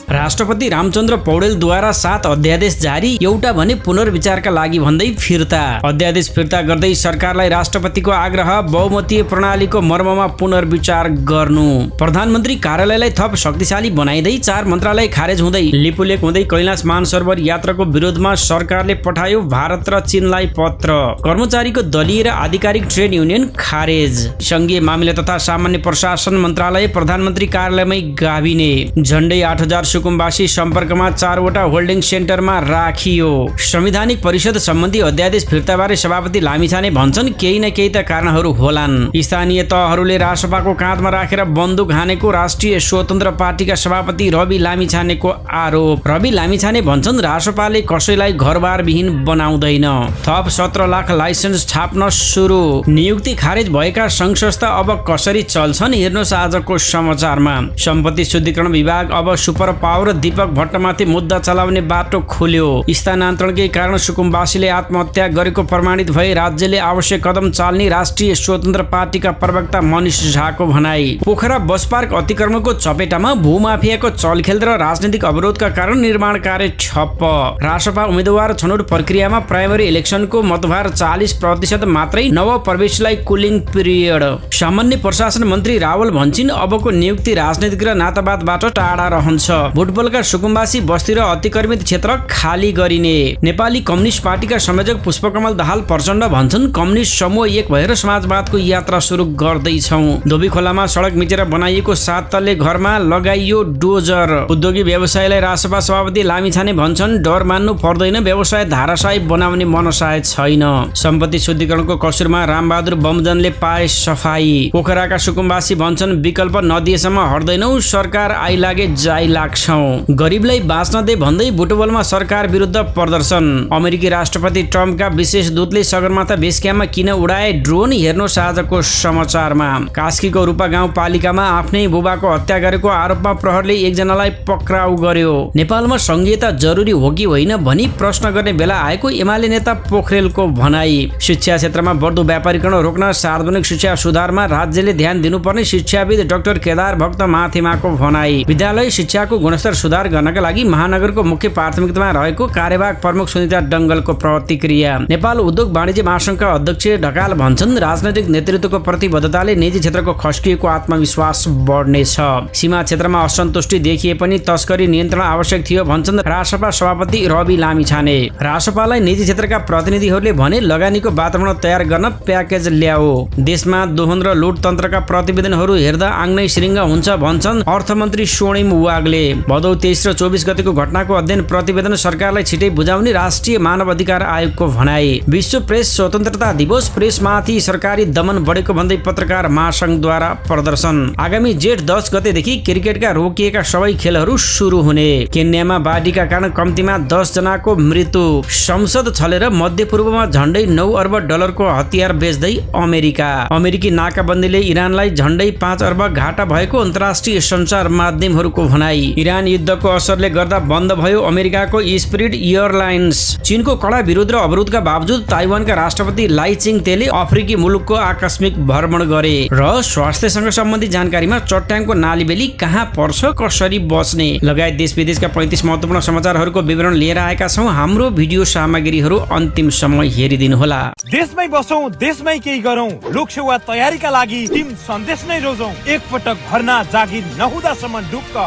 राष्ट्रपति रामचन्द्र पौडेलद्वारा 7 अध्यादेश जारी, एउटा भने पुनर्विचारका लागि भन्दै फिर्ता। अध्यादेश फिर्ता गर्दै सरकारलाई राष्ट्रपतिको आग्रह, बहुमतीय प्रणालीको मर्ममा पुनर्विचार गर्नु। प्रधानमन्त्री कार्यालयलाई थप शक्तिशाली बनाइदै 4 मन्त्रालय खारेज हुँदै लिपुलेक हुँदै कैलाश मानसरोवर यात्राको विरोधमा सरकारले पठायो भारत र चीनलाई पत्र। कर्मचारीको दलीय र आधिकारिक ट्रेड युनियन खारेज। संघीय मामिला तथा सामान्य प्रशासन मन्त्रालय प्रधानमन्त्री कार्यालयमै गाभिने। झण्डै 8000 सुकुम्बासी सम्पर्कमा 4 वटा होल्डिङ सेन्टरमा राखियो। संवैधानिक परिषद सम्बन्धी अध्यादेश फिर्ताबारे सभापति लामिछाने भन्छन् केही न केही त कारणहरू होलान्। स्थानीय तहहरूले रासपाको काँधमा राखेर बन्दुक हानेको राष्ट्रिय स्वतन्त्र पार्टीका सभापति रवि लामिछानेको आरोप। रवि लामिछाने भन्छन् रासपाले कसैलाई घरबार विहीन बनाउँदैन। थप 17 लाख लाइसेन्स छाप्न सुरु। नियुक्ति खारेज भएका सङ्घ संस्था अब कसरी चल्छन् हेर्नुहोस् आजको समाचारमा। सम्पत्ति शुद्धिकरण विभाग अब सुपर पावर दीपक भट्टमाथि मुद्दा चलाउने बाटो खोल्यो। स्थानान्तरणकै कारण सुकुम्बासीले आत्महत्या गरेको प्रमाणित भए राज्यले आवश्यक कदम चाल्ने राष्ट्रिय स्वतन्त्र पार्टीका प्रवक्ता मनिष झाको भनाई। पोखरा बस पार्क अतिक्रमणको चपेटामा भूमाफियाको चलखेल र राजनीतिक अवरोधका कारण निर्माण कार्य ठप्प। रासपा उम्मेद्वार छनौट प्रक्रियामा प्राइमरी इलेक्सनको मतभार 40% मात्रै, नव प्रवेशलाई कुलिङ पिरियड। सामान्य प्रशासन मन्त्री रावल भन्छन् अबको नियुक्ति राजनीतिक र नातावादबाट टाढा रहन्छ। बुटबलका सुकुम्बासी बस्ती र अतिक्रमित क्षेत्र खाली गरिने। नेपाली कम्युनिस्ट पार्टीका संयोजक पुष्पकमल दाहाल प्रचण्ड भन्छन् कम्युनिस्ट समूह एक भएर समाजवादको यात्रा सुरु गर्दैछौँ। धोबी खोलामा सडक मिचेर बनाइएको 7 तल्ले घरमा लगाइयो डोजर। उद्योगी व्यवसायलाई रासपा सभापति लामिछाने भन्छन् डर मान्नु पर्दैन, व्यवसाय धाराशाही बनाउने मनसाय छैन। सम्पत्ति शुद्धिकरणको कसुरमा रामबहादुर बमजनले पाए सफाई। पोखराका सुकुम्बासी भन्छन् विकल्प नदिएसम्म हट्दैनौ, सरकार आइलागे जाइ लाग्छौँ। गरिबलाई बाँच्न दे भन्दै बुटवलमा सरकार विरुद्ध प्रदर्शन। अमेरिकी राष्ट्रपति ट्रम्पका विशेष दूतले सगरमाथा बेस क्याम्पमा किन उडाए ड्रोन हेर्नुहोस् आजको समाचारमा। कास्कीको रूपा गाउँपालिकामा आफ्नै बुबाको हत्या गरेको आरोपमा प्रहरले एकजनालाई पक्राउ गर्यो। नेपालमा संघीयता जरुरी हो कि होइन भनी प्रश्न गर्ने बेला आएको एमाले नेता पोखरेलको भनाई। शिक्षा क्षेत्रमा बढ्दो व्यापारीकरण रोक्न सार्वजनिक शिक्षा सुधारमा राज्यले ध्यान दिनुपर्ने शिक्षाविद डाक्टर केदार भक्त माथिमाको भनाई। विद्यालय शिक्षाको गुणस्तर सुधार गर्नका लागि महानगरको मुख्य प्राथमिकतामा रहेको कार्यवाहक प्रमुख सुनिता डङ्गलको प्रतिक्रिया। नेपाल उद्योग वाणिज्य महासङ्घका अध्यक्ष ढकाल भन्छन् राजनैतिक नेतृत्वको प्रतिबद्धताले निजी क्षेत्रको खस्किएको आत्मविश्वास बढ्नेछ। सीमा क्षेत्रमा असन्तुष्टि देखिए पनि तस्करी नियन्त्रण आवश्यक थियो भन्छन् रासपा सभापति रवि लामिछाने। रासपालाई निजी क्षेत्रका प्रतिनिधिहरूले भने लगानीको वातावरण तयार गर्न प्याकेज ल्याओ। देशमा दोहन र लुट तन्त्रका प्रतिवेदनहरू हेर्दा आङ्नै श्रृङ्ग हुन्छ भन्छन् अर्थमन्त्री स्वर्णिम वाग्ले। भदौ 23 र 24 गतेको घटनाको अध्ययन प्रतिवेदन सरकारलाई छिटै बुझाउने राष्ट्रिय मानव अधिकार आयोगको भनाई। विश्व प्रेस स्वतन्त्रता दिवस, प्रेसमाथि सरकारी दमन बढेको भन्दै पत्रकार महासङ्घद्वारा प्रदर्शन। आगामी जेठ 10 गतेदेखि क्रिकेटका रोकिएका सबै खेलहरू सुरु हुने। केन्यामा बाढीका कारण कम्तीमा 10 जनाको मृत्यु। संसद छलेर मध्यपूर्वमा झण्डै 9 अर्ब डलरको हतियार बेच्दै अमेरिका। अमेरिकी नाकाबन्दीले इरानलाई झण्डै 5 अर्ब घाटा भएको अन्तर्राष्ट्रिय सञ्चार माध्यमहरूको भनाई। इरान युद्धको असरले गर्दा बन्द भयो अमेरिकाको स्पिरिट एयरलाइन्स। चीनको कडा विरोध र अवरोधका बावजुद ताइवानका राष्ट्रपति लाई चिङ-तेले अफ्रिकी मुलुकको आकस्मिक भ्रमण गरे। र स्वास्थ्यसँग सम्बन्धित जानकारीमा चट्याङको नालीबेली कहाँ पर्छ, कसरी बच्ने लगायत देश विदेशका 35 महत्त्वपूर्ण समाचारहरूको विवरण लिएर आएका छौँ। हाम्रो भिडियो सामग्रीहरू अन्तिमसम्म हेरिदिनुहोला। देशमै बसौं, देशमै केही गरौं, लोकसेवा तयारीका लागि टिम सन्देश नै रोजौं। एकपटक भर्ना जागिर नहुँदासम्म ढुक्क।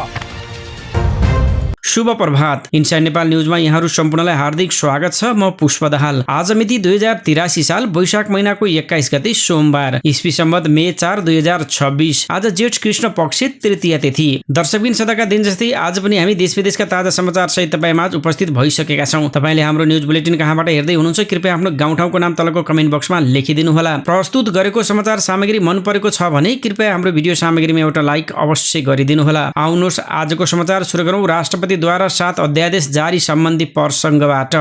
शुभ प्रभात। इनसाइड नेपाल न्युजमा यहाँहरू सम्पूर्णलाई हार्दिक स्वागत छ। म पुष्प दाहाल। आज मिति 2083 साल वैशाख महिनाको 21 गते सोमबार, ईस्वी सम्वत मे 4 2026। आज जेठ कृष्ण पक्ष तृतीया तिथि। दर्शकबिन सदाका दिन जस्तै आज पनि हामी देश विदेशका ताजा समाचार सहित तपाईमाझ उपस्थित भइसकेका छौँ। तपाईले हाम्रो न्युज बुलेटिन कहाँबाट हेर्दै हुनुहुन्छ कृपया आफ्नो गाउँठाउँको नाम तलको कमेन्ट बक्समा लेखिदिनु होला। प्रस्तुत गरेको समाचार सामग्री मन परेको छ भने कृपया हाम्रो भिडियो सामग्रीमा एउटा लाइक अवश्य गरिदिनु होला। आउनुहोस् आजको समाचार सुरु गरौँ। राष्ट्रपति द्वारा 7 अध्यादेश जारी सम्बन्धी प्रसङ्गबाट।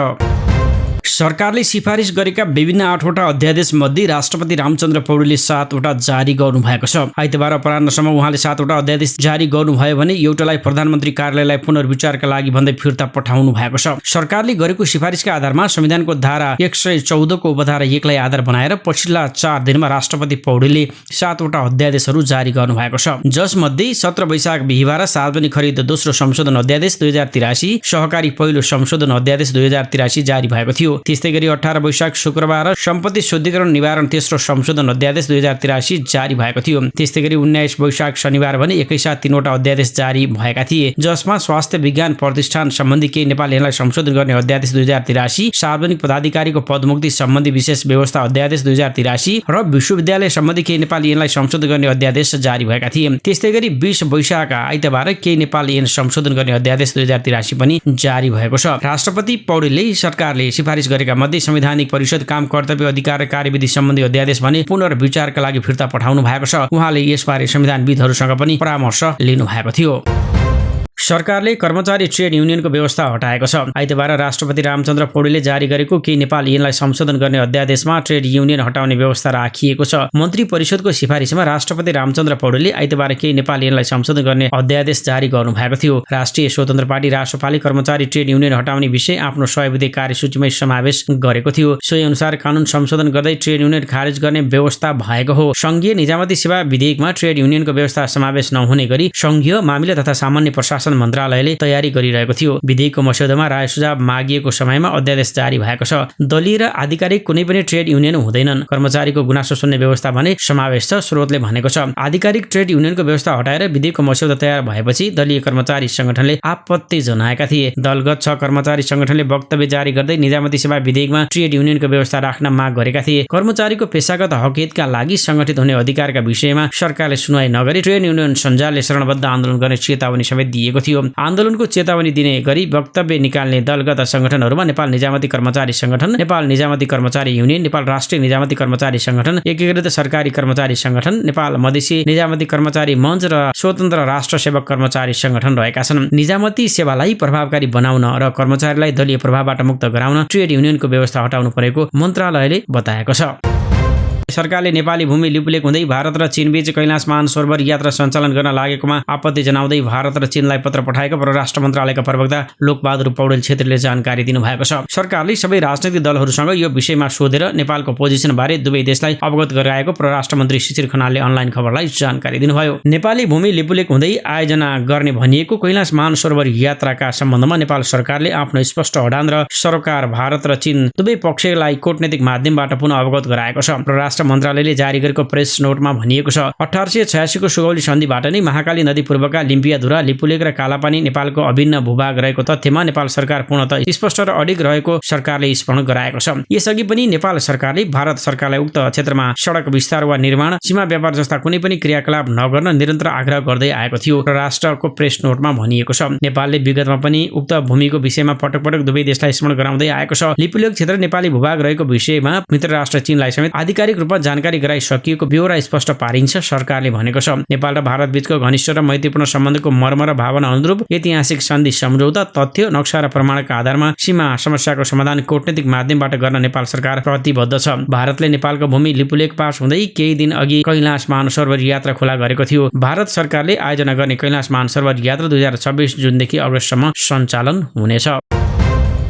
सरकारले सिफारिस गरेका विभिन्न 8वटा अध्यादेश मध्ये राष्ट्रपति रामचन्द्र पौडेलले 7वटा जारी गर्नु भएको छ। आइतबार अपराह्नसम्म उहाँले 7वटा अध्यादेश जारी गर्नुभयो भने एउटालाई प्रधानमन्त्री कार्यालयलाई पुनर्विचारका लागि भन्दै फिर्ता पठाउनु भएको छ। सरकारले गरेको सिफारिसका आधारमा संविधानको धारा 114 को उपधारा 1 लाई आधार बनाएर पछिल्ला 4 दिनमा राष्ट्रपति पौडेलले 7वटा अध्यादेशहरू जारी गर्नु भएको छ। जसमध्ये 17 वैशाख बिहीबार सार्वजनिक खरिद दोस्रो संशोधन अध्यादेश 2083, सहकारी पहिलो संशोधन अध्यादेश 2083 जारी भएको थियो। त्यस्तै गरी 18 वैशाख शुक्रबार सम्पत्ति शुद्धिकरण निवारण तेस्रो संशोधन अध्यादेश 2083 जारी भएको थियो। त्यस्तै गरी 19 वैशाख शनिबार भने एकैसाथ 3वटा अध्यादेश जारी भएका थिए, जसमा स्वास्थ्य विज्ञान प्रतिष्ठान सम्बन्धी केही नेपालीहरूलाई संशोधन गर्ने अध्यादेश 2083, सार्वजनिक पदाधिकारीको पदमुक्ति सम्बन्धी विशेष व्यवस्था अध्यादेश 2083 र विश्वविद्यालय सम्बन्धी केही नेपाली ऐनलाई संशोधन गर्ने अध्यादेश जारी भएका थिए। त्यस्तै गरी 20 वैशाख आइतबार केही नेपाली ऐन संशोधन गर्ने अध्यादेश 2083 पनि जारी भएको छ। राष्ट्रपति पौडेलले सरकारले सिफारिस गरेका मध्ये संवैधानिक परिषद, काम कर्तव्य अधिकार र कार्यविधि सम्बन्धी अध्यादेश भने पुनर्विचारका लागि फिर्ता पठाउनु भएको छ। उहाँले यसबारे संविधानविदहरूसँग पनि परामर्श लिनु भएको थियो। सरकारले कर्मचारी ट्रेड युनियनको व्यवस्था हटाएको छ। आइतबार राष्ट्रपति रामचन्द्र पौडेलले जारी गरेको केही नेपाली ऐनलाई संशोधन गर्ने अध्यादेशमा ट्रेड युनियन हटाउने व्यवस्था राखिएको छ। मन्त्री परिषदको सिफारिसमा राष्ट्रपति रामचन्द्र पौडेलले आइतबार केही नेपाली ऐनलाई संशोधन गर्ने अध्यादेश जारी गर्नु भएको थियो। राष्ट्रिय स्वतन्त्र पार्टी रासपाले कर्मचारी ट्रेड युनियन हटाउने विषय आफ्नो 100 विधेयक कार्यसूचीमै समावेश गरेको थियो। सोही अनुसार कानून संशोधन गर्दै ट्रेड युनियन खारेज गर्ने व्यवस्था भएको हो। संघीय निजामती सेवा विधेयकमा ट्रेड युनियनको व्यवस्था समावेश नहुने गरी संघीय मामिला तथा सामान्य प्रशासन मन्त्रालयले तयारी गरिरहेको थियो। विधेयकको मस्यौदामा राय सुझाव मागिएको समयमा अध्यादेश जारी भएको छ। दलीय र आधिकारिक कुनै पनि ट्रेड युनियन हुँदैनन्। कर्मचारीको गुनासो सुन्ने व्यवस्था भने समावेश छ, स्रोतले भनेको छ। आधिकारिक ट्रेड युनियनको व्यवस्था हटाएर विधेयकको मस्यौदा तयार भएपछि दलीय कर्मचारी संगठनले आपत्ति जनाएका थिए। दलगत 6 कर्मचारी संगठनले वक्तव्य जारी गर्दै निजामती सेवा विधेयकमा ट्रेड युनियनको व्यवस्था राख्न माग गरेका थिए। कर्मचारीको पेशागत हकहितका लागि संगठित हुने अधिकारका विषयमा सरकारले सुनवाई नगरी ट्रेड युनियन सञ्जालले शरणबद्ध आन्दोलन गर्ने चेतावनी समेत दिएको थियो। आन्दोलनको चेतावनी दिने गरी वक्तव्य निकाल्ने दलगत संगठनहरूमा नेपाल निजामती कर्मचारी संगठन, नेपाल निजामती कर्मचारी युनियन, नेपाल राष्ट्रिय निजामती कर्मचारी संगठन, एकीकृत सरकारी कर्मचारी संगठन, नेपाल मधेसी निजामती कर्मचारी मञ्च र स्वतन्त्र राष्ट्र सेवक कर्मचारी संगठन रहेका छन्। निजामती सेवालाई प्रभावकारी बनाउन र कर्मचारीलाई दलीय प्रभावबाट मुक्त गराउन ट्रेड युनियनको व्यवस्था हटाउनु परेको मन्त्रालयले बताएको छ। सरकारले नेपाली भूमि लिपुलेक हुँदै भारत र चीनबीच कैलाश मानसरोवर यात्रा सञ्चालन गर्न लागेकोमा आपत्ति जनाउँदै भारत र चीनलाई पत्र पठाएको परराष्ट्र मन्त्रालयका प्रवक्ता लोकबहादुर पौडेल छेत्रीले जानकारी दिनुभएको छ। सरकारले सबै राजनैतिक दलहरूसँग यो विषयमा सोधेर नेपालको पोजिसन बारे दुवै देशलाई अवगत गराएको परराष्ट्र मन्त्री शिशिर खनालले अनलाइन खबरलाई जानकारी दिनुभयो। नेपाली भूमि लिपुलेक हुँदै आयोजना गर्ने भनिएको कैलाश मानसरोवर यात्राका सम्बन्धमा नेपाल सरकारले आफ्नो स्पष्ट अडान र सरकार भारत र चीन दुवै पक्षलाई कूटनीतिक माध्यमबाट पुनः अवगत गराएको छ। परराष्ट्र मन्त्रालयले जारी गरेको प्रेस नोटमा भनिएको छ, 1886 को सुगौली सन्धिबाट नै महाकाली नदी पूर्वका लिम्पियाधुरा, लिपुलेक र कालापानी नेपालको अभिन्न भूभाग रहेको तथ्यमा नेपाल सरकार पूर्णतः स्पष्ट र अडिग रहेको सरकारले स्मरण गराएको छ। यसअघि पनि नेपाल सरकारले भारत सरकारलाई उक्त क्षेत्रमा सडक विस्तार वा निर्माण, सीमा व्यापार जस्ता कुनै पनि क्रियाकलाप नगर्न निरन्तर आग्रह गर्दै आएको थियो। राष्ट्रको प्रेस नोटमा भनिएको छ, नेपालले विगतमा पनि उक्त भूमिको विषयमा पटक पटक दुवै देशलाई स्मरण गराउँदै आएको छ। लिपुलेक क्षेत्र नेपाली भूभाग रहेको विषयमा मित्र राष्ट्र चीनलाई समेत आधिकारिक रूपमा जानकारी गराइसकिएको ब्यौरा स्पष्ट पारिन्छ। सरकारले भनेको छ, नेपाल र भारत बीचको घनिष्ठ र मैत्रीपूर्ण सम्बन्धको मर्म र भावना अनुरूप ऐतिहासिक सन्धि सम्झौता, तथ्य, नक्सा र प्रमाणका आधारमा सीमा समस्याको समाधान कूटनीतिक माध्यमबाट गर्न नेपाल सरकार प्रतिबद्ध छ। भारतले नेपालको भूमि लिपुलेक पास हुँदै केही दिन अघि कैलाश मानसरोवर यात्रा खुला गरेको थियो। भारत सरकारले आयोजना गर्ने कैलाश मानसरोवर यात्रा 2026 जुनदेखि अगस्तसम्म सञ्चालन हुनेछ।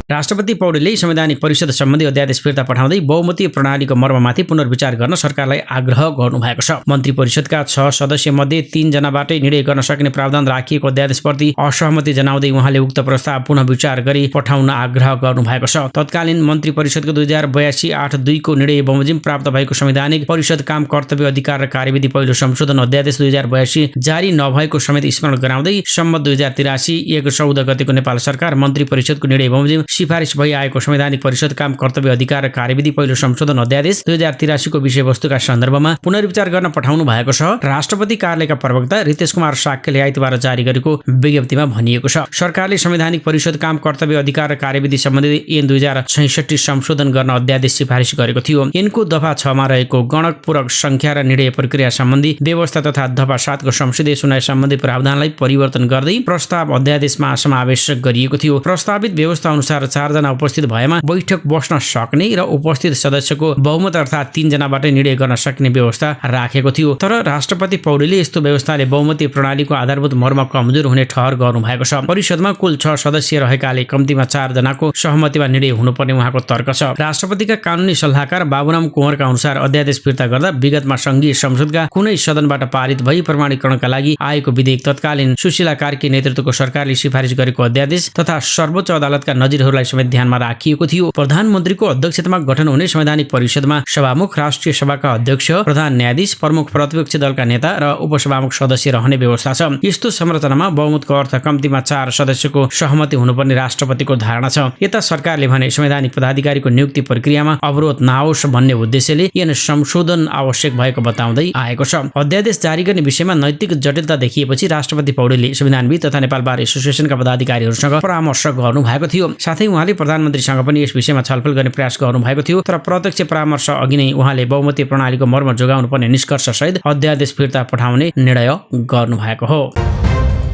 राष्ट्रपति पौडेलले संवैधानिक परिषद सम्बन्धी अध्यादेश फिर्ता पठाउँदै बहुमतीय प्रणालीको मर्ममाथि पुनर्विचार गर्न सरकारलाई आग्रह गर्नुभएको छ। मन्त्री परिषदका 6 सदस्य मध्ये 3 जनाबाटै निर्णय गर्न सकिने प्रावधान राखिएको अध्यादेशप्रति असहमति जनाउँदै उहाँले उक्त प्रस्ताव पुनः विचार गरी पठाउन आग्रह गर्नुभएको छ। तत्कालीन मन्त्री परिषदको 2082/8/2 को निर्णय बमोजिम प्राप्त भएको संवैधानिक परिषद, काम कर्तव्य अधिकार र कार्यविधि पहिलो संशोधन अध्यादेश 2082 जारी नभएको समेत स्मरण गराउँदै सम्मत 2083 1/14 गतेको नेपाल सरकार मन्त्री परिषदको निर्णय बमोजिम सिफारिस भई आएको संवैधानिक परिषद, काम कर्तव्य अधिकार र कार्यविधि पहिलो संशोधन अध्यादेश 2083 को विषयवस्तुका सन्दर्भमा पुनर्विचार गर्न पठाउनु भएको छ। राष्ट्रपति कार्यालयका प्रवक्ता रितेश कुमार शाक्यले आइतबार जारी गरेको विज्ञप्तिमा भनिएको छ, सरकारले संवैधानिक परिषद, काम कर्तव्य अधिकार र कार्यविधि सम्बन्धी ऐन 2066 संशोधन गर्न अध्यादेश सिफारिस गरेको थियो। ऐनको दफा 6 मा रहेको गणक पूरक संख्या र निर्णय प्रक्रिया सम्बन्धी व्यवस्था तथा दफा 7 को संसदीय सुनवाई सम्बन्धी प्रावधानलाई परिवर्तन गर्दै प्रस्ताव अध्यादेशमा समावेश गरिएको थियो। प्रस्तावित व्यवस्था अनुसार 4 जना उपस्थित भएमा बैठक बस्न सक्ने र उपस्थित सदस्यको बहुमत अर्थात् 3 जनाबाटै निर्णय गर्न सक्ने व्यवस्था राखेको थियो। तर राष्ट्रपति पौडेलले यस्तो व्यवस्थाले बहुमती प्रणालीको आधारभूत मर्म कमजोर हुने ठहर गर्नु भएको छ। परिषदमा कुल 6 सदस्य रहेकाले कम्तीमा 4 जनाको सहमतिमा निर्णय हुनुपर्ने उहाँको तर्क छ। राष्ट्रपतिका कानुनी सल्लाहकार बाबुराम कुँवरका अनुसार अध्यादेश फिर्ता गर्दा विगतमा संघीय संसदका कुनै सदनबाट पारित भई प्रमाणीकरणका लागि आएको विधेयक तत्कालीन सुशीला कार्की नेतृत्वको सरकारले सिफारिस गरेको अध्यादेश तथा सर्वोच्च अदालतका नजिरहरूलाई समेत ध्यानमा राखिएको थियो। प्रधानमन्त्रीको अध्यक्षतामा गठन हुने संवैधानिक परिषदमा सभामुख, राष्ट्रिय सभाका अध्यक्ष, प्रधान न्यायाधीश, प्रमुख प्रतिपक्षी दलका नेता र उपसभामुख सदस्य रहने व्यवस्था छ। यस्तो संरचनामा बहुमतको अर्थ कम्तीमा 4 सदस्यको सहमति हुनुपर्ने राष्ट्रपतिको धारणा छ। यता सरकारले भने संवैधानिक पदाधिकारीको नियुक्ति प्रक्रियामा अवरोध नआओस् भन्ने उद्देश्यले यन संशोधन आवश्यक भएको बताउँदै आएको छ। अध्यादेश जारी गर्ने विषयमा नैतिक जटिलता देखिएपछि राष्ट्रपति पौडेलले संविधानविद तथा नेपाल बार एसोसिएसनका पदाधिकारीहरूसँग परामर्श गर्नु भएको थियो। साथै उहाँले प्रधानमन्त्रीसँग पनि यस विषयमा छलफल गर्ने प्रयास गर्नु भएको थियो। तर प्रत्यक्ष परामर्श अघि नै उहाँले बहुमती प्रणालीको मर्म जोगाउनु पर्ने निष्कर्ष सहित अध्यादेश फिर्ता पठाउने निर्णय गर्नु भएको हो।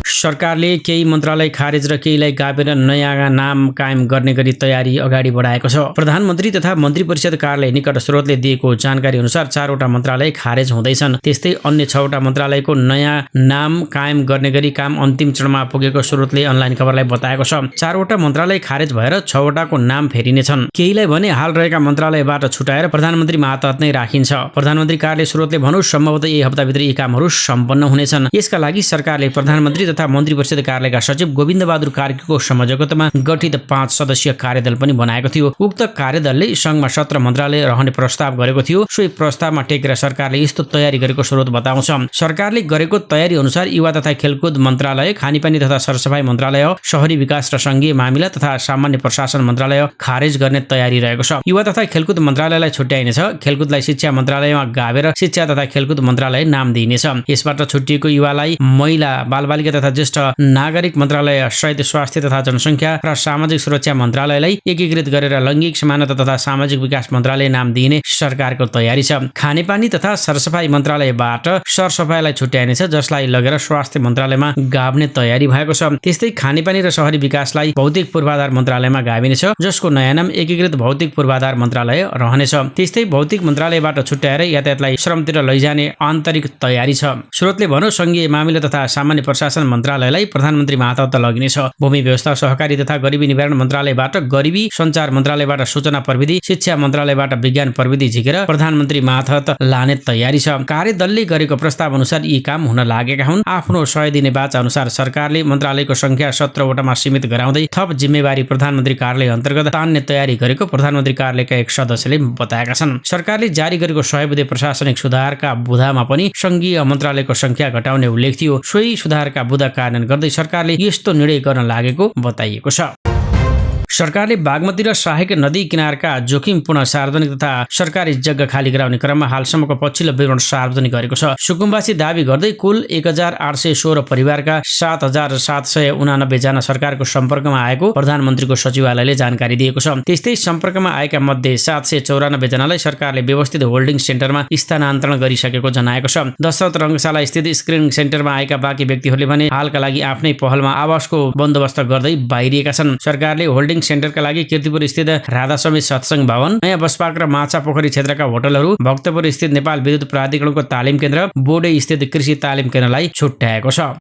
सरकारले केही मन्त्रालय खारेज र केहीलाई गाभेर नयाँ नाम कायम गर्ने गरी तयारी अगाडि बढाएको छ। प्रधानमन्त्री तथा मन्त्री परिषद कार्यालय निकट स्रोतले दिएको जानकारी अनुसार 4 वटा मन्त्रालय खारेज हुँदैछन्। त्यस्तै अन्य 6 वटा मन्त्रालयको नयाँ नाम कायम गर्ने गरी काम अन्तिम चरणमा पुगेको स्रोतले अनलाइन खबरलाई बताएको छ। 4 वटा मन्त्रालय खारेज भएर 6 वटाको नाम फेरिनेछन्। केहीलाई भने हाल रहेका मन्त्रालयबाट छुटाएर प्रधानमन्त्री मातहत नै राखिन्छ। प्रधानमन्त्री कार्यालय स्रोतले भनौँ सम्भवतः यही हप्ताभित्र यी कामहरू सम्पन्न हुनेछन्। यसका लागि सरकारले प्रधानमन्त्री तथा मन्त्री परिषद कार्यालयका सचिव गोविन्द बहादुर कार्कीको संयोजकत्वमा गठित 5 सदस्यीय कार्यदल पनि बनाएको थियो। उक्त कार्यदलले संघमा 17 मन्त्रालय रहने प्रस्ताव गरेको थियो। सोही प्रस्तावमा टेकेर सरकारले यस्तो तयारी गरेको स्रोत बताउँछ। सरकारले गरेको तयारी अनुसार युवा तथा खेलकुद मन्त्रालय, खानेपानी तथा सरसफाई मन्त्रालय, शहरी विकास र संघीय मामिला तथा सामान्य प्रशासन मन्त्रालय खारेज गर्ने तयारी रहेको छ। युवा तथा खेलकुद मन्त्रालयलाई छुट्याइनेछ। खेलकुदलाई शिक्षा मन्त्रालयमा गाभेर शिक्षा तथा खेलकुद मन्त्रालय नाम दिइनेछ। यसबाट छुट्टिएको युवालाई महिला, बालबालिका तथा ज्येष्ठ नागरिक मन्त्रालय सहित स्वास्थ्य तथा जनसङ्ख्या र सामाजिक सुरक्षा मन्त्रालयलाई एकीकृत गरेर लैङ्गिक समानता तथा सामाजिक विकास मन्त्रालय नाम दिइने सरकारको तयारी छ। खानेपानी तथा सरसफाई मन्त्रालयबाट सरसफाइलाई छुट्याइनेछ, जसलाई लगेर स्वास्थ्य मन्त्रालयमा गाभ्ने तयारी भएको छ। त्यस्तै खानेपानी र शहरी विकासलाई भौतिक पूर्वाधार मन्त्रालयमा गाभिनेछ, जसको नयाँ नाम एकीकृत भौतिक पूर्वाधार मन्त्रालय रहनेछ। त्यस्तै भौतिक मन्त्रालयबाट छुट्याएर यातायातलाई श्रमतिर लैजाने आन्तरिक तयारी छ। स्रोतले भनौँ संघीय मामिला तथा सामान्य प्रशासन मन्त्रालयलाई प्रधानमन्त्री मातहत लगिनेछ। भूमि व्यवस्था, सहकारी तथा गरिबी निवारण मन्त्रालयबाट गरिबी, सञ्चार मन्त्रालयबाट सूचना प्रविधि, शिक्षा मन्त्रालयबाट विज्ञान प्रविधि झिकेर प्रधानमन्त्री मातहत लाने तयारी छ। कार्यदलले गरेको प्रस्ताव अनुसार यी काम हुन लागेका हुन्। आफ्नो 100 दिने बाचा अनुसार सरकारले मन्त्रालयको संख्या 17 वटामा सीमित गराउँदै थप जिम्मेवारी प्रधानमन्त्री कार्यालय अन्तर्गत तान्ने तयारी गरेको प्रधानमन्त्री कार्यालयका एक सदस्यले बताएका छन्। सरकारले जारी गरेको 100 बुँदे प्रशासनिक सुधारका बुँदामा पनि संघीय मन्त्रालयको संख्या घटाउने उल्लेख थियो। सोही सुधारका बुँदा कार्यान्वयन गर्दै सरकारले यस्तो निर्णय गर्न लागेको बताइएको छ। सरकारले बागमती र सहायक नदी किनारका जोखिमपूर्ण सार्वजनिक तथा सरकारी जग्गा खाली गराउने क्रममा हालसम्मको पछिल्लो विवरण सार्वजनिक गरेको छ। सुकुम्बासी दावी गर्दै कुल 1816 परिवारका 7789 जना सरकारको सम्पर्कमा आएको प्रधानमन्त्रीको सचिवालयले जानकारी दिएको छ। त्यस्तै सम्पर्कमा आएका मध्ये 794 जनालाई सरकारले व्यवस्थित होल्डिङ सेन्टरमा स्थानान्तरण गरिसकेको जनाएको छ। दशरथ रङ्गशाला स्थित स्क्रिनिङ सेन्टरमा आएका बाँकी व्यक्तिहरूले भने हालका लागि आफ्नै पहलमा आवासको बन्दोबस्त गर्दै बाहिरिएका छन्। सरकारले होल्डिङ सेन्टरका लागि कीर्तिपुर स्थित राधा समित सत्संग भवन, नयाँ बसपाक र माछा पोखरी क्षेत्रका होटलहरू, भक्तपुर स्थित नेपाल विद्युत प्राधिकरणको तालिम केन्द्र, बोडे स्थित कृषि तालिम केन्द्रलाई छुट्याएको छ।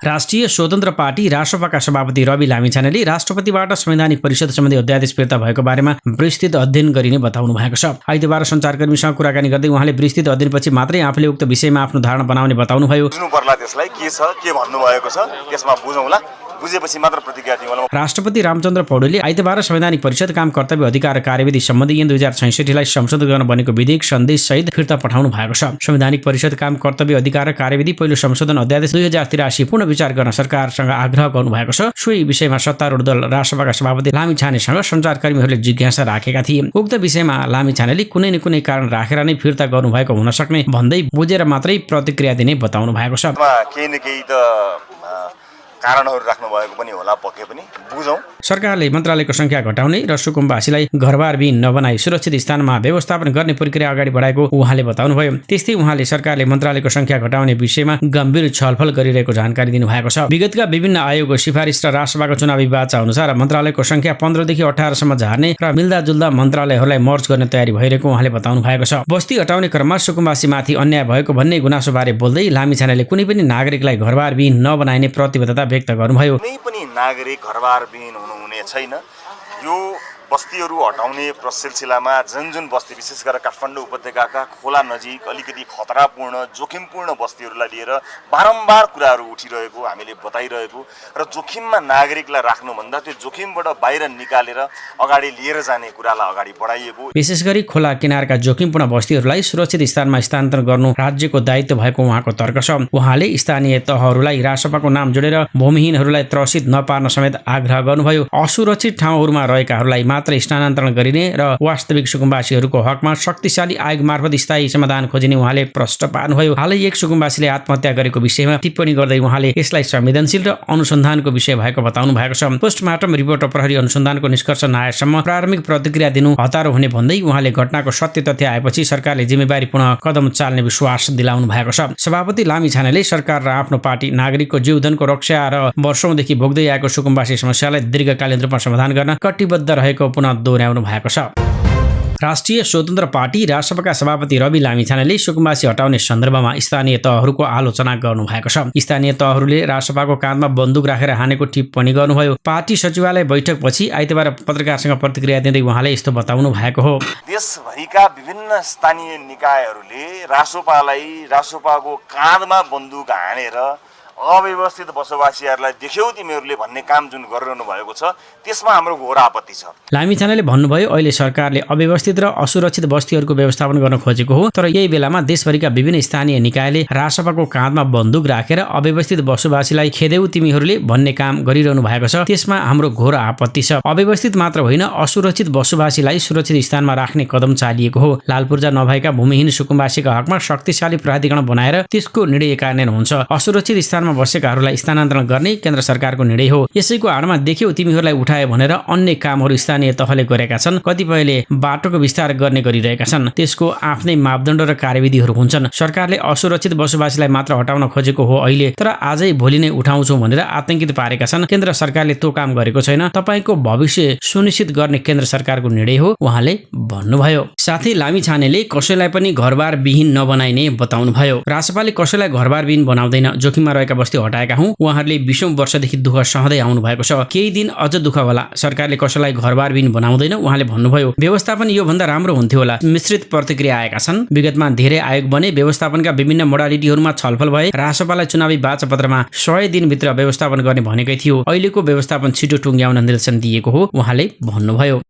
राष्ट्रिय स्वतन्त्र पार्टी रासपाका सभापति रवि लामिछानेले राष्ट्रपतिबाट संवैधानिक परिषद सम्बन्धी अध्यादेश फिर्ता भएको बारेमा विस्तृत अध्ययन गरिने बताउनु भएको छ। आइतबार सञ्चारकर्मीसँग कुराकानी गर्दै उहाँले विस्तृत अध्ययनपछि मात्रै आफूले उक्त विषयमा आफ्नो धारणा बनाउने बताउनुभयो। बुझ्नु पर्ला त्यसलाई के छ, के भन्नु भएको छ, त्यसमा बुझौँला, बुझेपछि मात्र प्रतिक्रिया दिउँला। राष्ट्रपति रामचन्द्र पौडेलले आइतबार संवैधानिक परिषद काम कर्तव्य अधिकार कार्यविधि सम्बन्धी 2066 लाई संशोधन गर्न बनेको विधेयक सन्देश सहित फिर्ता पठाउनु भएको छ। संवैधानिक परिषद काम कर्तव्य अधिकार कार्यविधि पहिलो संशोधन अध्यादेश 2083 पुनः विचार गर्न सरकारसँग आग्रह गर्नु भएको छ। सोही विषयमा सत्तारूढ दल रासपाका सभापति लामिछानेसँग सञ्चारकर्मीहरूले जिज्ञासा राखेका थिए। उक्त विषयमा लामिछानेले कुनै न कुनै कारण राखेर नै फिर्ता गर्नुभएको हुन सक्ने भन्दै बुझेर मात्रै प्रतिक्रिया दिने बताउनु भएको छ। केही न केही त कारणहरू राख्नु भएको पनि होला, पक्कै पनि बुझौँ। सरकारले मन्त्रालयको संख्या घटाउने र सुकुम्बासीलाई घरबारविहीन नबनाई सुरक्षित स्थानमा व्यवस्थापन गर्ने प्रक्रिया अगाडि बढाएको उहाँले बताउनुभयो। त्यस्तै उहाँले सरकारले मन्त्रालयको संख्या घटाउने विषयमा गम्भीर छलफल गरिरहेको जानकारी दिनुभएको छ। विगतका विभिन्न आयोगको सिफारिस र राष्ट्रसभाको चुनावी बाचा अनुसार मन्त्रालयको संख्या 15 देखि 18 सम्म झार्ने र मिल्दाजुल्दा मन्त्रालयहरूलाई मर्ज गर्ने तयारी भइरहेको उहाँले बताउनु भएको छ। बस्ती हटाउने क्रममा सुकुम्बासीमाथि अन्याय भएको भन्ने गुनासोबारे बोल्दै लामिछानेले कुनै पनि नागरिकलाई घरबारविहीन नबनाइने प्रतिबद्धता व्यक्त गर्नुभयो। कुनै पनि नागरिक घरबारविहीन हुने छैन। यो बस्तीहरू हटाउने सिलसिलामा जुन बस्ती विशेष गरेर काठमाडौँ उपत्यकाका खोला नजिक अलिकति खतरापूर्ण जोखिमपूर्ण बस्तीहरूलाई लिएर बारम्बार कुराहरू उठिरहेको हामीले बताइरहेको र जोखिममा नागरिकलाई राख्नुभन्दा त्यो जोखिमबाट बाहिर निकालेर अगाडि लिएर जाने कुरालाई अगाडि बढाइएको। विशेष गरी खोला किनारका जोखिमपूर्ण बस्तीहरूलाई सुरक्षित स्थानमा स्थानान्तरण गर्नु राज्यको दायित्व भएको उहाँको तर्क छ। उहाँले स्थानीय तहहरूलाई राजसभाको नाम जोडेर भूमिहीनहरूलाई त्रसित नपार्न समेत आग्रह गर्नुभयो। असुरक्षित ठाउँहरूमा रहेकाहरूलाई मात्र स्थानान्तरण गरिने र वास्तविक सुकुम्बासीहरूको हकमा शक्तिशाली आयोग मार्फत स्थायी समाधान खोजिने उहाँले प्रश्न पार्नुभयो। हालै एक सुकुम्बासीले आत्महत्या गरेको विषयमा टिप्पणी गर्दै उहाँले यसलाई संवेदनशील र अनुसन्धानको विषय भएको बताउनु भएको छ। पोस्टमार्टम रिपोर्ट र प्रहरी अनुसन्धानको निष्कर्ष नआएसम्म प्रारम्भिक प्रतिक्रिया दिनु हतारो हुने भन्दै उहाँले घटनाको सत्य तथ्य आएपछि सरकारले जिम्मेवारीपूर्ण कदम चाल्ने विश्वास दिलाउनु भएको छ। सभापति लामिछानेले सरकार र आफ्नो पार्टी नागरिकको जीवधनको रक्षा र वर्षौंदेखि भोग्दै आएको सुकुम्बासी समस्यालाई दीर्घकालीन रूपमा समाधान गर्न कटिबद्ध रहेको पुनः दोहोर्याउनु भएको छ। राष्ट्रिय स्वतन्त्र पार्टी राजसभाका सभापति रवि लामिछानेले सुकुम्बासी हटाउने सन्दर्भमा स्थानीय तहहरूको आलोचना गर्नु भएको छ। स्थानीय तहहरूले राजसभाको काँधमा बन्दुक राखेर हानेको टिप्पणी गर्नुभयो। पार्टी सचिवालय बैठकपछि आइतबार पत्रकारसँग प्रतिक्रिया दिँदै उहाँले यस्तो बताउनु भएको हो। देशभरिका विभिन्न स्थानीय निकायहरूले रासोपाको काँधमा बन्दुक हानेर अव्यवस्थित बसोबासीहरूलाई देख्यौ तिमीहरूले भन्ने काम जुन गरिरहनु भएको छ त्यसमा हाम्रो घोर आपत्ति छ। लामिछानेले भन्नुभयो, अहिले सरकारले अव्यवस्थित र असुरक्षित बस्तीहरूको व्यवस्थापन गर्न खोजेको हो, तर यही बेलामा देशभरिका विभिन्न स्थानीय निकायले राजसभाको काँधमा बन्दुक राखेर अव्यवस्थित बसोबासीलाई खेदेऊ तिमीहरूले भन्ने काम गरिरहनु भएको छ। त्यसमा हाम्रो घोर आपत्ति छ। अव्यवस्थित मात्र होइन, असुरक्षित बसोबासीलाई सुरक्षित स्थानमा राख्ने कदम चालिएको हो। लालपूर्जा नभएका भूमिहीन सुकुम्बासीका हकमा शक्तिशाली प्राधिकरण बनाएर त्यसको निर्णय कार्यान्वयन हुन्छ। असुरक्षित स्थानमा बसेकाहरूलाई स्थानान्तरण गर्ने केन्द्र सरकारको निर्णय हो। यसैको आडमा देख्यौ तिमीहरूलाई उठाए भनेर अन्य कामहरू स्थानीय तहले गरेका छन्। कतिपयले बाटोको विस्तार गर्ने गरिरहेका छन्। त्यसको आफ्नै मापदण्ड र कार्यविधिहरू हुन्छन्। सरकारले असुरक्षित बसोबासीलाई मात्र हटाउन खोजेको हो अहिले, तर आजै भोलि नै उठाउँछौ भनेर आतंकित पारेका छन्। केन्द्र सरकारले त्यो काम गरेको छैन। तपाईको भविष्य सुनिश्चित गर्ने केन्द्र सरकारको निर्णय हो उहाँले भन्नुभयो। साथै लामिछानेले कसैलाई पनि घरबार विहीन नबनाइने बताउनुभयो। राजसभाले कसैलाई घरबार विहीन बनाउँदैन। जोखिममा रहेका बस्ती हटाएका हौं। उहाँहरूले 20औं वर्षदेखि दुःख सहँदै आउनु भएको छ। केही दिन अझ दुःख होला। सरकारले कसैलाई घरबारविहीन बनाउँदैन उहाँले भन्नुभयो। व्यवस्थापन यो भन्दा राम्रो हुन्थ्यो होला। मिश्रित प्रतिक्रिया आएका छन्। विगतमा धेरै आयोग बने, व्यवस्थापनका विभिन्न मोडालिटीहरूमा छलफल भए। राजसभालाई चुनावी बाचापत्रमा 100 दिनभित्र व्यवस्थापन गर्ने भनेकै थियो। अहिलेको व्यवस्थापन छिटो टुङ्ग्याउन निर्देशन दिएको हो उहाँले भन्नुभयो।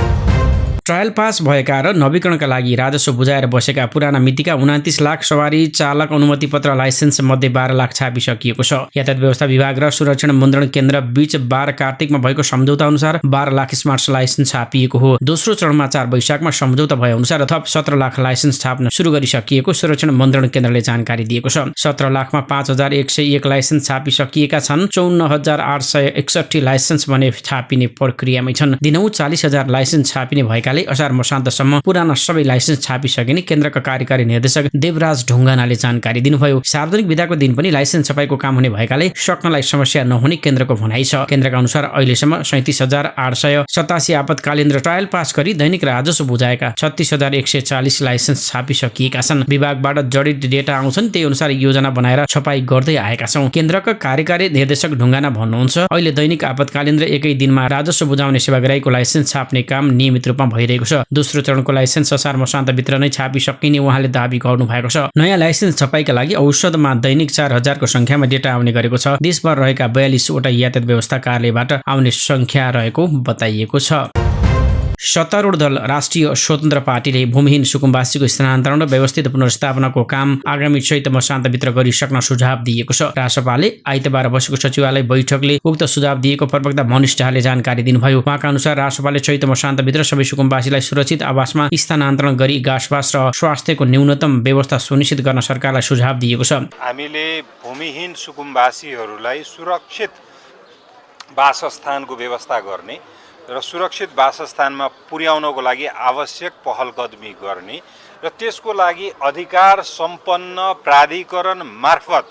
ट्रायल पास भएका र नवीकरणका लागि राजस्व बुझाएर बसेका पुराना मितिका 29 लाख सवारी चालक अनुमति पत्र लाइसेन्स मध्ये 12 लाख छापिसकिएको छ। यातायात व्यवस्था विभाग र सुरक्षण मुद्रण केन्द्र बीच 12 कार्तिकमा भएको सम्झौता अनुसार 12 लाख स्मार्ट लाइसेन्स छापिएको हो। दोस्रो चरणमा 4 वैशाखमा सम्झौता भए अनुसार थप 17 लाख लाइसेन्स छाप्न सुरु गरिसकिएको सुरक्षण मुद्रण केन्द्रले जानकारी दिएको छ। 17 लाखमा 5101 लाइसेन्स छापिसकिएका छन्। 54861 लाइसेन्स भने छापिने प्रक्रियामै छन्। दिनहुँ 40,000 लाइसेन्स छापिने भएका असार मसान्तसम्म पुराना सबै लाइसेन्स छापिसकिने केन्द्रका कार्यकारी निर्देशक देवराज ढुङ्गानाले जानकारी दिनुभयो। सार्वजनिक बिदाको दिन पनि लाइसेन्स छपाईको काम हुने भएकाले सक्नलाई समस्या नहुने केन्द्रको भनाइ छ। केन्द्रका अनुसार अहिलेसम्म 37,887 आपतकालीन र ट्रायल पास गरी दैनिक राजस्व बुझाएका 36,140 लाइसेन्स छापिसकिएका छन्। विभागबाट जडित डेटा आउँछन्, त्यही अनुसार योजना बनाएर छपाई गर्दै आएका छौं। केन्द्रका कार्यकारी निर्देशक ढुङ्गाना भन्नुहुन्छ, अहिले दैनिक आपतकालीन र एकै दिनमा राजस्व बुझाउने सेवाग्राहीको लाइसेन्स छाप्ने काम नियमित रूपमा भइरहेको छ। दोस्रो चरणको लाइसेन्स असार मसान्तभित्र नै छापिसकिने उहाँले दाबी गर्नु भएको छ। नयाँ लाइसेन्स छपाईका लागि औसतमा दैनिक 4000 को संख्यामा डेटा आउने गरेको छ। देशभर रहेका 42 वटा यातायात व्यवस्था कार्यालयबाट आउने संख्या रहेको बताइएको छ। सत्तारूढ दल राष्ट्रिय स्वतन्त्र पार्टीले भूमिहीन सुकुम्बासीको स्थानान्तरण र व्यवस्थित पुनर्स्थापनाको काम आगामी चैत मसान्तभित्र गरिसक्न सुझाव दिएको छ। राजसभाले आइतबार बसेको सचिवालय बैठकले उक्त सुझाव दिएको प्रवक्ता मनिष झाले जानकारी दिनुभयो। उहाँका अनुसार राजसभाले चैत मसान्तभित्र सबै सुकुम्बासीलाई सुरक्षित आवासमा स्थानान्तरण गरी घाँसबास र स्वास्थ्यको न्यूनतम व्यवस्था सुनिश्चित गर्न सरकारलाई सुझाव दिएको छ। हामीले भूमिहीन सुकुम्बासीहरूलाई सुरक्षित वासस्थानको व्यवस्था गर्ने र सुरक्षित वासस्थानमा पुर्याउनको लागि आवश्यक पहल कदमी गर्ने र त्यसको लागि अधिकार सम्पन्न प्राधिकरण मार्फत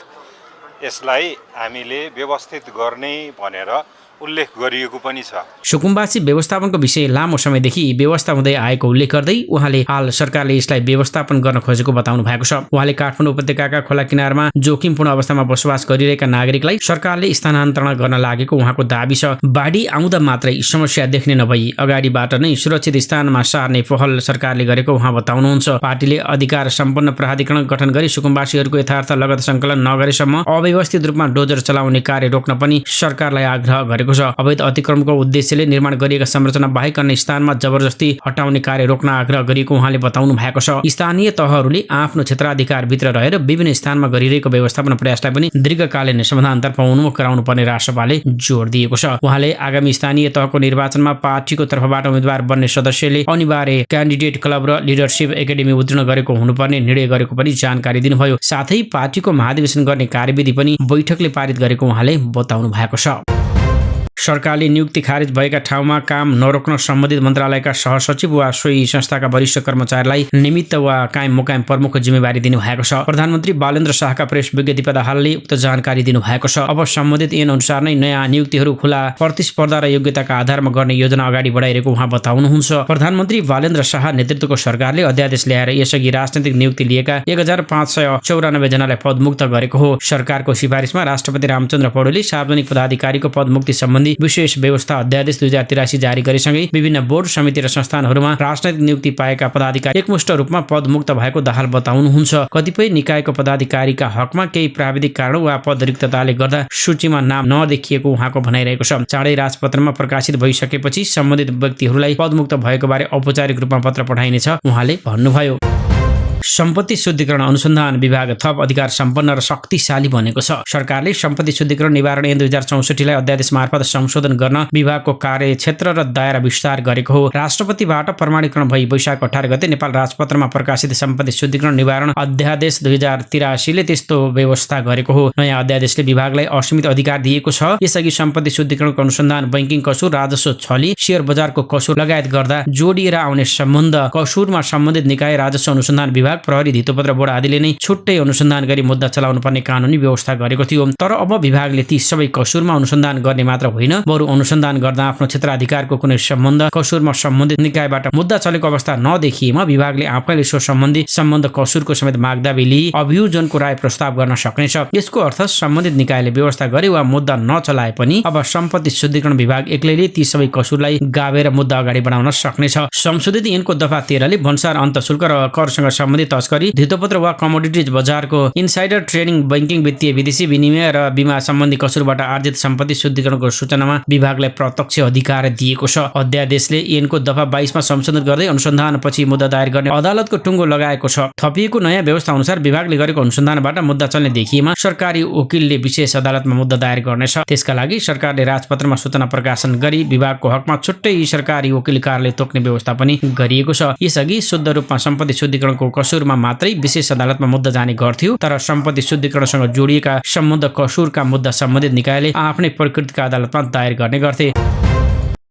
यसलाई हामीले व्यवस्थित गर्ने भनेर उल्लेख गरिएको पनि छ। सुकुम्बासी व्यवस्थापनको विषय लामो समयदेखि व्यवस्था हुँदै आएको उल्लेख गर्दै उहाँले हाल सरकारले यसलाई व्यवस्थापन गर्न खोजेको बताउनु भएको छ। उहाँले काठमाडौँ उपत्यकाका खोला किनारमा जोखिमपूर्ण अवस्थामा बसोबास गरिरहेका नागरिकलाई सरकारले स्थानान्तरण गर्न लागेको उहाँको दाबी छ। बाढी आउँदा मात्रै समस्या देख्ने नभई अगाडिबाट नै सुरक्षित स्थानमा सार्ने पहल सरकारले गरेको उहाँ बताउनुहुन्छ। पार्टीले अधिकार सम्पन्न प्राधिकरण गठन गरी सुकुम्बासीहरूको यथार्थ लगत सङ्कलन नगरेसम्म अव्यवस्थित रूपमा डोजर चलाउने कार्य रोक्न पनि सरकारलाई आग्रह गरेको छ। अवैध अतिक्रमणको उद्देश्यले निर्माण गरिएका संरचना बाहेक अन्य स्थानमा जबरजस्ती हटाउने कार्य रोक्न आग्रह गरिएको उहाँले बताउनु भएको छ। स्थानीय तहहरूले आफ्नो क्षेत्राधिकारभित्र रहेर विभिन्न स्थानमा गरिरहेको व्यवस्थापन प्रयासलाई पनि दीर्घकालीन समाधानतर्फ उन्मुख गराउनु पर्ने राष्ट्रपाले जोड दिएको छ। उहाँले आगामी स्थानीय तहको निर्वाचनमा पार्टीको तर्फबाट उम्मेद्वार बन्ने सदस्यले अनिवार्य क्यान्डिडेट क्लब र लिडरसिप एकाडेमी उत्तीर्ण गरेको हुनुपर्ने निर्णय गरेको पनि जानकारी दिनुभयो। साथै पार्टीको महाधिवेशन गर्ने कार्यविधि पनि बैठकले पारित गरेको उहाँले बताउनु भएको छ। सरकारले नियुक्ति खारेज भएका ठाउँमा काम नरोक्न सम्बन्धित मन्त्रालयका सहसचिव वा सोही संस्थाका वरिष्ठ कर्मचारीलाई निमित्त वा कायम मुकायम प्रमुख जिम्मेवारी दिनुभएको छ। प्रधानमन्त्री बालेन्द्र शाहका प्रेस विज्ञप्ति दाहालले उक्त जानकारी दिनुभएको छ। अब सम्बन्धित ऐन अनुसार नै नयाँ नियुक्तिहरू खुला प्रतिस्पर्धा र योग्यताका आधारमा गर्ने योजना अगाडि बढाइरहेको उहाँ बताउनुहुन्छ। प्रधानमन्त्री बालेन्द्र शाह नेतृत्वको सरकारले अध्यादेश ल्याएर यसअघि राजनैतिक नियुक्ति लिएका 1594 जनालाई पदमुक्त गरेको हो। सरकारको सिफारिसमा राष्ट्रपति रामचन्द्र पौडेलले सार्वजनिक पदाधिकारीको पदमुक्ति सम्बन्धी विशेष व्यवस्था अध्यादेश 2083 जारी गरेसँगै विभिन्न बोर्ड समिति र संस्थानहरूमा राजनैतिक नियुक्ति पाएका पदाधिकारी एकमुष्ट रूपमा पदमुक्त भएको दाहाल बताउनुहुन्छ। कतिपय निकायको पदाधिकारीका हकमा केही प्राविधिक कारण वा पद रिक्तताले गर्दा सूचीमा नाम नदेखिएको उहाँको भनाइरहेको छ। चाँडै राजपत्रमा प्रकाशित भइसकेपछि सम्बन्धित व्यक्तिहरूलाई पदमुक्त भएको बारे औपचारिक रूपमा पत्र पठाइनेछ उहाँले भन्नुभयो। सम्पत्ति शुद्धिकरण अनुसन्धान विभाग थप अधिकार सम्पन्न र शक्तिशाली बनेको छ। सरकारले सम्पत्ति शुद्धिकरण निवारण ऐन 2064 लाई अध्यादेश मार्फत संशोधन गर्न विभागको कार्यक्षेत्र र दायरा विस्तार गरेको हो। राष्ट्रपतिबाट प्रमाणीकरण भई वैशाख 18 गते नेपाल राजपत्रमा प्रकाशित सम्पत्ति शुद्धिकरण निवारण अध्यादेश 2083 ले त्यस्तो व्यवस्था गरेको हो। नयाँ अध्यादेशले विभागलाई असीमित अधिकार दिएको छ। यसअघि सम्पत्ति शुद्धिकरणको अनुसन्धान, बैंकिङ कसुर, राजस्व छली, शेयर बजारको कसुर लगायत गर्दा जोडिएर आउने सम्बन्ध कसुरमा सम्बन्धित निकाय, राजस्व अनुसन्धान विभाग, प्रहरी, धितोपत्र बोर्ड आदिले नै छुट्टै अनुसन्धान गरी मुद्दा चलाउनु पर्ने कानुनी व्यवस्था गरेको थियो। तर अब विभागले ती सबै कसुरमा अनुसन्धान गर्ने मात्र होइन, बरु अनुसन्धान गर्दा आफ्नो क्षेत्राधिकारको कुनै सम्बन्ध कसुरमा सम्बन्धित निकायबाट मुद्दा चलेको अवस्था नदेखिएमा विभागले आफैले सो सम्बन्ध कसुरको समेत मागदाबी लिई अभियोजनको राय प्रस्ताव गर्न सक्नेछ। यसको अर्थ सम्बन्धित निकायले व्यवस्था गरे वा मुद्दा नचलाए पनि अब सम्पत्ति शुद्धिकरण विभाग एक्लैले ती सबै कसुरलाई गाभेर मुद्दा अगाडि बढाउन सक्नेछ। संशोधित ऐनको दफा 13 ले भन्सार अन्तशुल्क र करसँग सम्बन्धित तस्करी, धितोपत्र वा कमोडिटिज बजारको इनसाइडर ट्रेडिङ, बैंकिङ, वित्तीय विदेशी विनिमय र बीमा सम्बन्धी कसुरबाट आर्जित सम्पत्ति शुद्धिकरणको सूचनामा विभागलाई प्रत्यक्ष अधिकार दिएको छ। अध्यादेशले ऐनको दफा 22 मा संशोधन गर्दै अनुसन्धानपछि मुद्दा दायर गर्ने अदालतको टुङ्गो लगाएको छ। थपिएको नयाँ व्यवस्था अनुसार विभागले गरेको अनुसन्धानबाट मुद्दा चल्ने देखिएमा सरकारी वकिलले विशेष अदालतमा मुद्दा दायर गर्नेछ। त्यसका लागि सरकारले राजपत्रमा सूचना प्रकाशन गरी विभागको हकमा छुट्टै सरकारी वकिल कार्यालय तोक्ने व्यवस्था पनि गरिएको छ। यसअघि शुद्ध रूपमा सम्पत्ति शुद्धिकरणको कसुरमा मात्रै विशेष अदालतमा मुद्दा जाने गर्थ्यो, तर सम्पत्ति शुद्धिकरणसँग जोडिएका सम्बन्ध कसुरका मुद्दा सम्बन्धित निकायले आफ्नै प्रकृतिका अदालतमा दायर गर्ने गर्थे।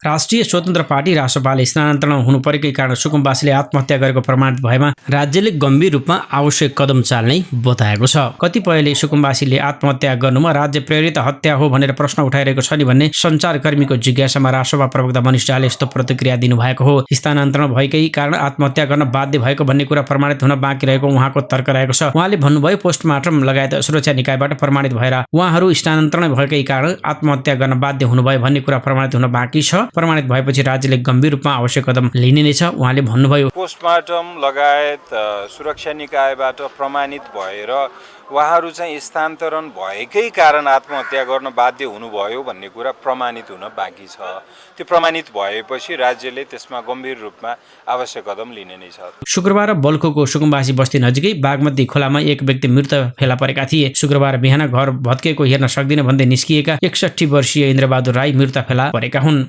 राष्ट्रिय स्वतन्त्र पार्टी रासपाले स्थानान्तरण हुनु परेकै कारण सुकुम्बासीले आत्महत्या गरेको प्रमाणित भएमा राज्यले गम्भीर रूपमा आवश्यक कदम चाल्ने बताएको छ। कतिपयले सुकुम्बासीले आत्महत्या गर्नुमा राज्य प्रेरित हत्या हो भनेर प्रश्न उठाइरहेको छ नि भन्ने सञ्चारकर्मीको जिज्ञासामा रासपा प्रवक्ता मनिष झाले यस्तो प्रतिक्रिया दिनुभएको हो। स्थानान्तरण भएकै कारण आत्महत्या गर्न बाध्य भएको भन्ने कुरा प्रमाणित हुन बाँकी रहेको उहाँको तर्क रहेको छ। उहाँले भन्नुभयो, पोस्टमार्टम लगायत सुरक्षा निकायबाट प्रमाणित भएर उहाँहरू स्थानान्तरण भएकै कारण आत्महत्या गर्न बाध्य हुनुभयो भन्ने कुरा प्रमाणित हुन बाँकी छ। प्रमाणित भएपछि राज्यले गम्भीर रूपमा आवश्यक कदम लिने नै छ उहाँले भन्नुभयो। पोस्टमार्टम लगायत सुरक्षा निकायबाट प्रमाणित भएर उहाँहरू चाहिँ स्थानान्तरण भएकै कारण आत्महत्या गर्न बाध्य हुनुभयो भन्ने कुरा प्रमाणित हुन बाँकी छ। त्यो प्रमाणित भएपछि राज्यले त्यसमा गम्भीर रूपमा आवश्यक कदम लिने नै छ। शुक्रबार बल्खुको सुकुम्बासी बस्ती नजिकै बागमती खोलामा एक व्यक्ति मृत फेला परेका थिए। शुक्रबार बिहान घर भत्केको हेर्न सक्दिन भन्दै निस्किएका 61 वर्षीय इन्द्रबहादुर राई मृत फेला परेका हुन्।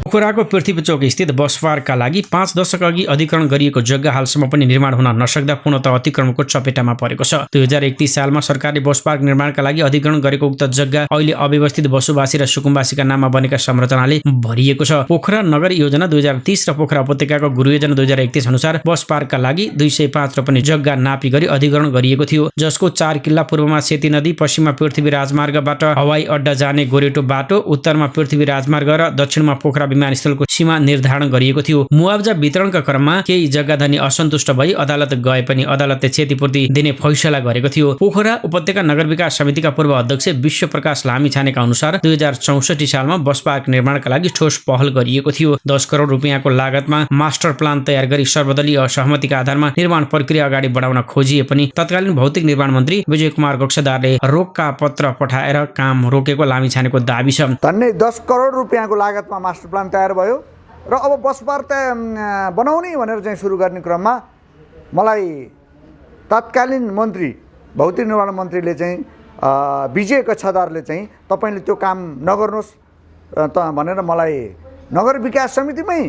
पोखराको पृथ्वी चौक स्थित बस पार्कका लागि 5 दशक अघि अधिग्रहण गरिएको जग्गा हालसम्म पनि निर्माण हुन नसक्दा पूर्णतः अतिक्रमणको चपेटामा परेको छ। 2031 सालमा सरकारले बस पार्क निर्माणका लागि अधिग्रहण गरेको उक्त जग्गा अहिले अव्यवस्थित बसोबासी र सुकुम्बासीका नाममा बनेका संरचनाले भरिएको छ। पोखरा नगर योजना 2030 र पोखरा उपत्यकाको गुरु योजना 2031 अनुसार बस पार्कका लागि 205 रोपनी जग्गा नापी गरी अधिग्रहण गरिएको थियो, जसको 4 किल्ला पूर्वमा सेती नदी, पश्चिममा पृथ्वी राजमार्गबाट हवाई अड्डा जाने गोरेटो बाटो, उत्तरमा पृथ्वी राजमार्ग र दक्षिणमा पोखरा विमानस्थलको सीमा निर्धारण गरिएको थियो। मुआवजा वितरणका क्रममा केही जग्गाधनी असन्तुष्ट भई अदालत गए पनि अदालतले क्षतिपूर्ति दिने फैसला गरेको थियो। पोखरा उपत्यका नगर विकास समितिका पूर्व अध्यक्ष विश्वप्रकाश लामिछानेका अनुसार 2064 सालमा बस पार्क निर्माणका लागि ठोस पहल गरिएको थियो। 10 करोड रुपियाँको लागतमा मास्टर प्लान तयार गरी सर्वदलीय सहमतिका आधारमा निर्माण प्रक्रिया अगाडि बढाउन खोजिए पनि तत्कालीन भौतिक निर्माण मन्त्री विजय कुमार गक्षदारले रोकका पत्र पठाएर काम रोकेको लामिछानेको दाबी छ। धन्नै 10 करोड रुपियाँको लागतमा मास्टर प्लान तयार भयो र अब बस पार्क बनाउने भनेर चाहिँ सुरु गर्ने क्रममा मलाई तत्कालीन मन्त्री भौतिक निर्माण मन्त्रीले चाहिँ विजय कक्षदारले चाहिँ तपाईले त्यो काम नगर्नुहोस् भनेर मलाई नगर विकास समितिमै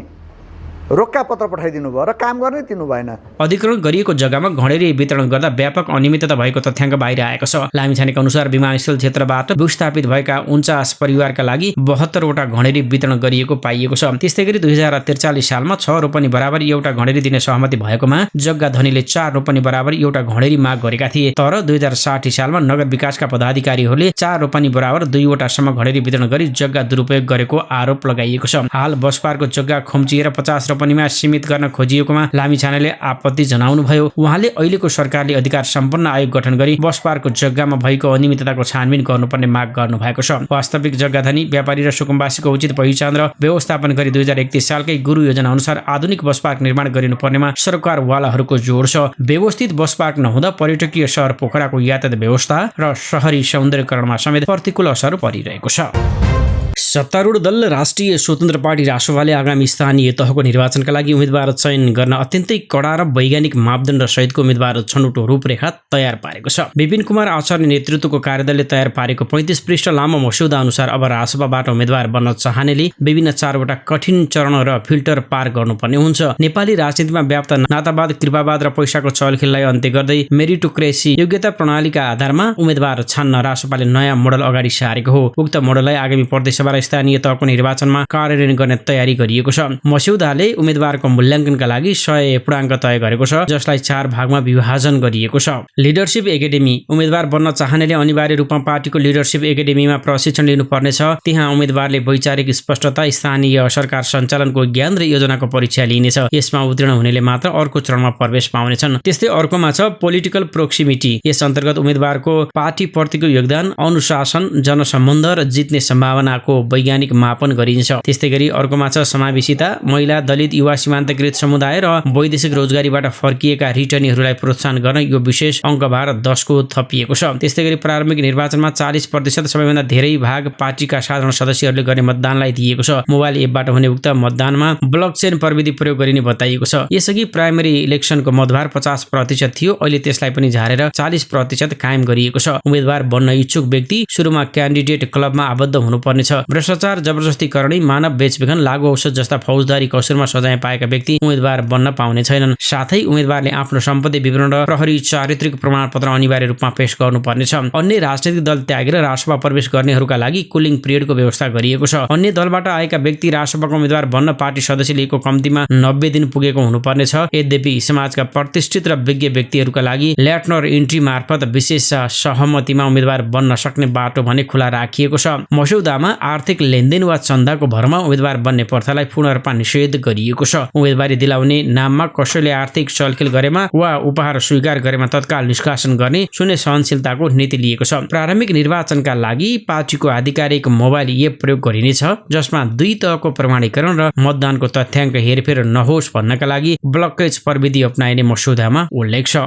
रोक्का पत्र पठाइदिनु भयो र काम गर्नै दिनु भएन। अधिग्रहण गरिएको जग्गामा घडेरी वितरण गर्दा व्यापक अनियमितता भएको तथ्याङ्क बाहिर आएको छ। लामिछानेका अनुसार विमानस्थल क्षेत्रबाट विस्थापित भएका 49 परिवारका लागि 72 वटा घडेरी वितरण गरिएको पाइएको छ। त्यस्तै गरी 2043 सालमा 6 रोपनी बराबर एउटा घडेरी दिने सहमति भएकोमा जग्गा धनीले 4 रोपनी बराबर एउटा घडेरी माग गरेका थिए। तर 2060 सालमा नगर विकासका पदाधिकारीहरूले 4 रोपनी बराबर 2 वटासम्म घडेरी वितरण गरी जग्गा दुरुपयोग गरेको आरोप लगाइएको छ। हाल बस पार्कको जग्गा खुम्चिएर 50 रोपनीमा सीमित गर्न खोजिएकोमा लामिछानेले आपत्ति जनाउनु भयो। उहाँले अहिलेको सरकारले अधिकार सम्पन्न आयोग गठन गरी बस पार्कको जग्गामा भएको अनियमितताको छानबिन गर्नुपर्ने माग गर्नु भएको छ। वास्तविक जग्गाधनी व्यापारी र सुकुम्बासीको उचित पहिचान र व्यवस्थापन गरी 2031 सालकै गुरु योजना अनुसार आधुनिक बस पार्क निर्माण गरिनुपर्नेमा सरकारवालाहरूको जोड छ। व्यवस्थित बस पार्क नहुँदा पर्यटकीय सहर पोखराको यातायात व्यवस्था र शहरी सौन्दर्यकरणमा समेत प्रतिकूल असर परिरहेको छ। सत्तारूढ दल राष्ट्रिय स्वतन्त्र पार्टी रासपाले आगामी स्थानीय तहको निर्वाचनका लागि उम्मेदवार चयन गर्न अत्यन्तै कडा र वैज्ञानिक मापदण्ड सहितको उम्मेदवार छनौटको रूपरेखा तयार पारेको छ। विपिन कुमार आचार्य नेतृत्वको कार्यदलले तयार पारेको 35 पृष्ठ लामो मस्यौदा अनुसार अब रासपाबाट उम्मेदवार बन्न चाहनेले विभिन्न 4 वटा कठिन चरण र फिल्टर पार गर्नुपर्ने हुन्छ। नेपाली राजनीतिमा व्याप्त नातावाद, कृपावाद र पैसाको चलखेललाई अन्त्य गर्दै मेरिटोक्रेसी योग्यता प्रणालीका आधारमा उम्मेदवार छान्न रासपाले नयाँ मोडल अगाडि सारेको हो। उक्त मोडललाई आगामी प्रदेशसभा स्थानीय तहको निर्वाचनमा कार्यान्वयन गर्ने तयारी गरिएको छ। मस्यौदाले उम्मेदवारको मूल्याङ्कनका लागि 100 पूर्णाङ्क तय गरेको छ, जसलाई 4 भागमा विभाजन गरिएको छ। लिडरशिप एकाडेमी उम्मेदवार बन्न चाहनेले अनिवार्य रूपमा पार्टीको लिडरशिप एकाडेमीमा प्रशिक्षण लिनुपर्नेछ। त्यहाँ उम्मेदवारले वैचारिक स्पष्टता, स्थानीय सरकार सञ्चालनको ज्ञान र योजनाको परीक्षा लिइनेछ। यसमा उत्तीर्ण हुनेले मात्र अर्को चरणमा प्रवेश पाउनेछन्। त्यस्तै अर्कोमा छ पोलिटिकल प्रोक्सिमिटी। यस अन्तर्गत उम्मेदवारको पार्टीप्रतिको योगदान, अनुशासन, जनसम्बन्ध र जित्ने सम्भावनाको वैज्ञानिक मापन गरिन्छ। त्यस्तै गरी अर्कोमा छ समावेशिता। महिला, दलित, युवा, सीमान्तकृत समुदाय र वैदेशिक रोजगारीबाट फर्किएका रिटर्नीहरूलाई प्रोत्साहन गर्न यो विशेष अङ्कभार 10 को थपिएको छ। त्यस्तै गरी प्रारम्भिक निर्वाचनमा 40% सबैभन्दा धेरै भाग पार्टीका साधारण सदस्यहरूले गर्ने मतदानलाई दिएको छ। मोबाइल एपबाट हुने उक्त मतदानमा ब्लकचेन प्रविधि प्रयोग गरिने बताइएको छ। यसअघि प्राइमेरी इलेक्सनको मतभार 50% थियो, अहिले त्यसलाई पनि झारेर 40% कायम गरिएको छ। उम्मेदवार बन्न इच्छुक व्यक्ति सुरुमा क्यान्डिडेट क्लबमा आबद्ध हुनुपर्नेछ। भ्रष्टाचार, जबरजस्ती मानव बेचबिखन, लागु औषध जस्ता फौजदारी कसुरमा सजाय पाएका व्यक्ति उम्मेदवार बन्न पाउने छैनन्। साथै उम्मेदवारले आफ्नो सम्पत्ति विवरण र प्रहरी चारित्रिक प्रमाणपत्र अनिवार्य रूपमा पेश गर्नुपर्नेछ। अन्य राजनीतिक दल त्यागेर रासपा प्रवेश गर्नेहरूका लागि कुलिङ पिरियडको व्यवस्था गरिएको छ। अन्य दलबाट आएका व्यक्ति रासपाको उम्मेदवार बन्न पार्टी सदस्य लिएको कम्तीमा 90 दिन पुगेको हुनुपर्नेछ। यद्यपि समाजका प्रतिष्ठित र विज्ञ व्यक्तिहरूका लागि ल्याटनर इन्ट्री मार्फत विशेष सहमतिमा उम्मेदवार बन्न सक्ने बाटो भने खुला राखिएको छ। मस्यौदामा आर्थिक लेनदेन वा चन्दाको भरमा उम्मेदवार बन्ने प्रथालाई पूर्ण रूपमा निषेध गरिएको छ। उम्मेदवारी दिलाउने नाममा कसैले आर्थिक चलखेल गरेमा वा उपहार स्वीकार गरेमा तत्काल निष्कासन गर्ने शून्य सहनशीलताको नीति लिएको छ। प्रारम्भिक निर्वाचनका लागि पार्टीको आधिकारिक मोबाइल एप प्रयोग गरिनेछ, जसमा 2 तहको प्रमाणीकरण र मतदानको तथ्याङ्क हेरफेर नहोस् भन्नका लागि ब्लकेज प्रविधि अपनाइने मस्यौदामा उल्लेख छ।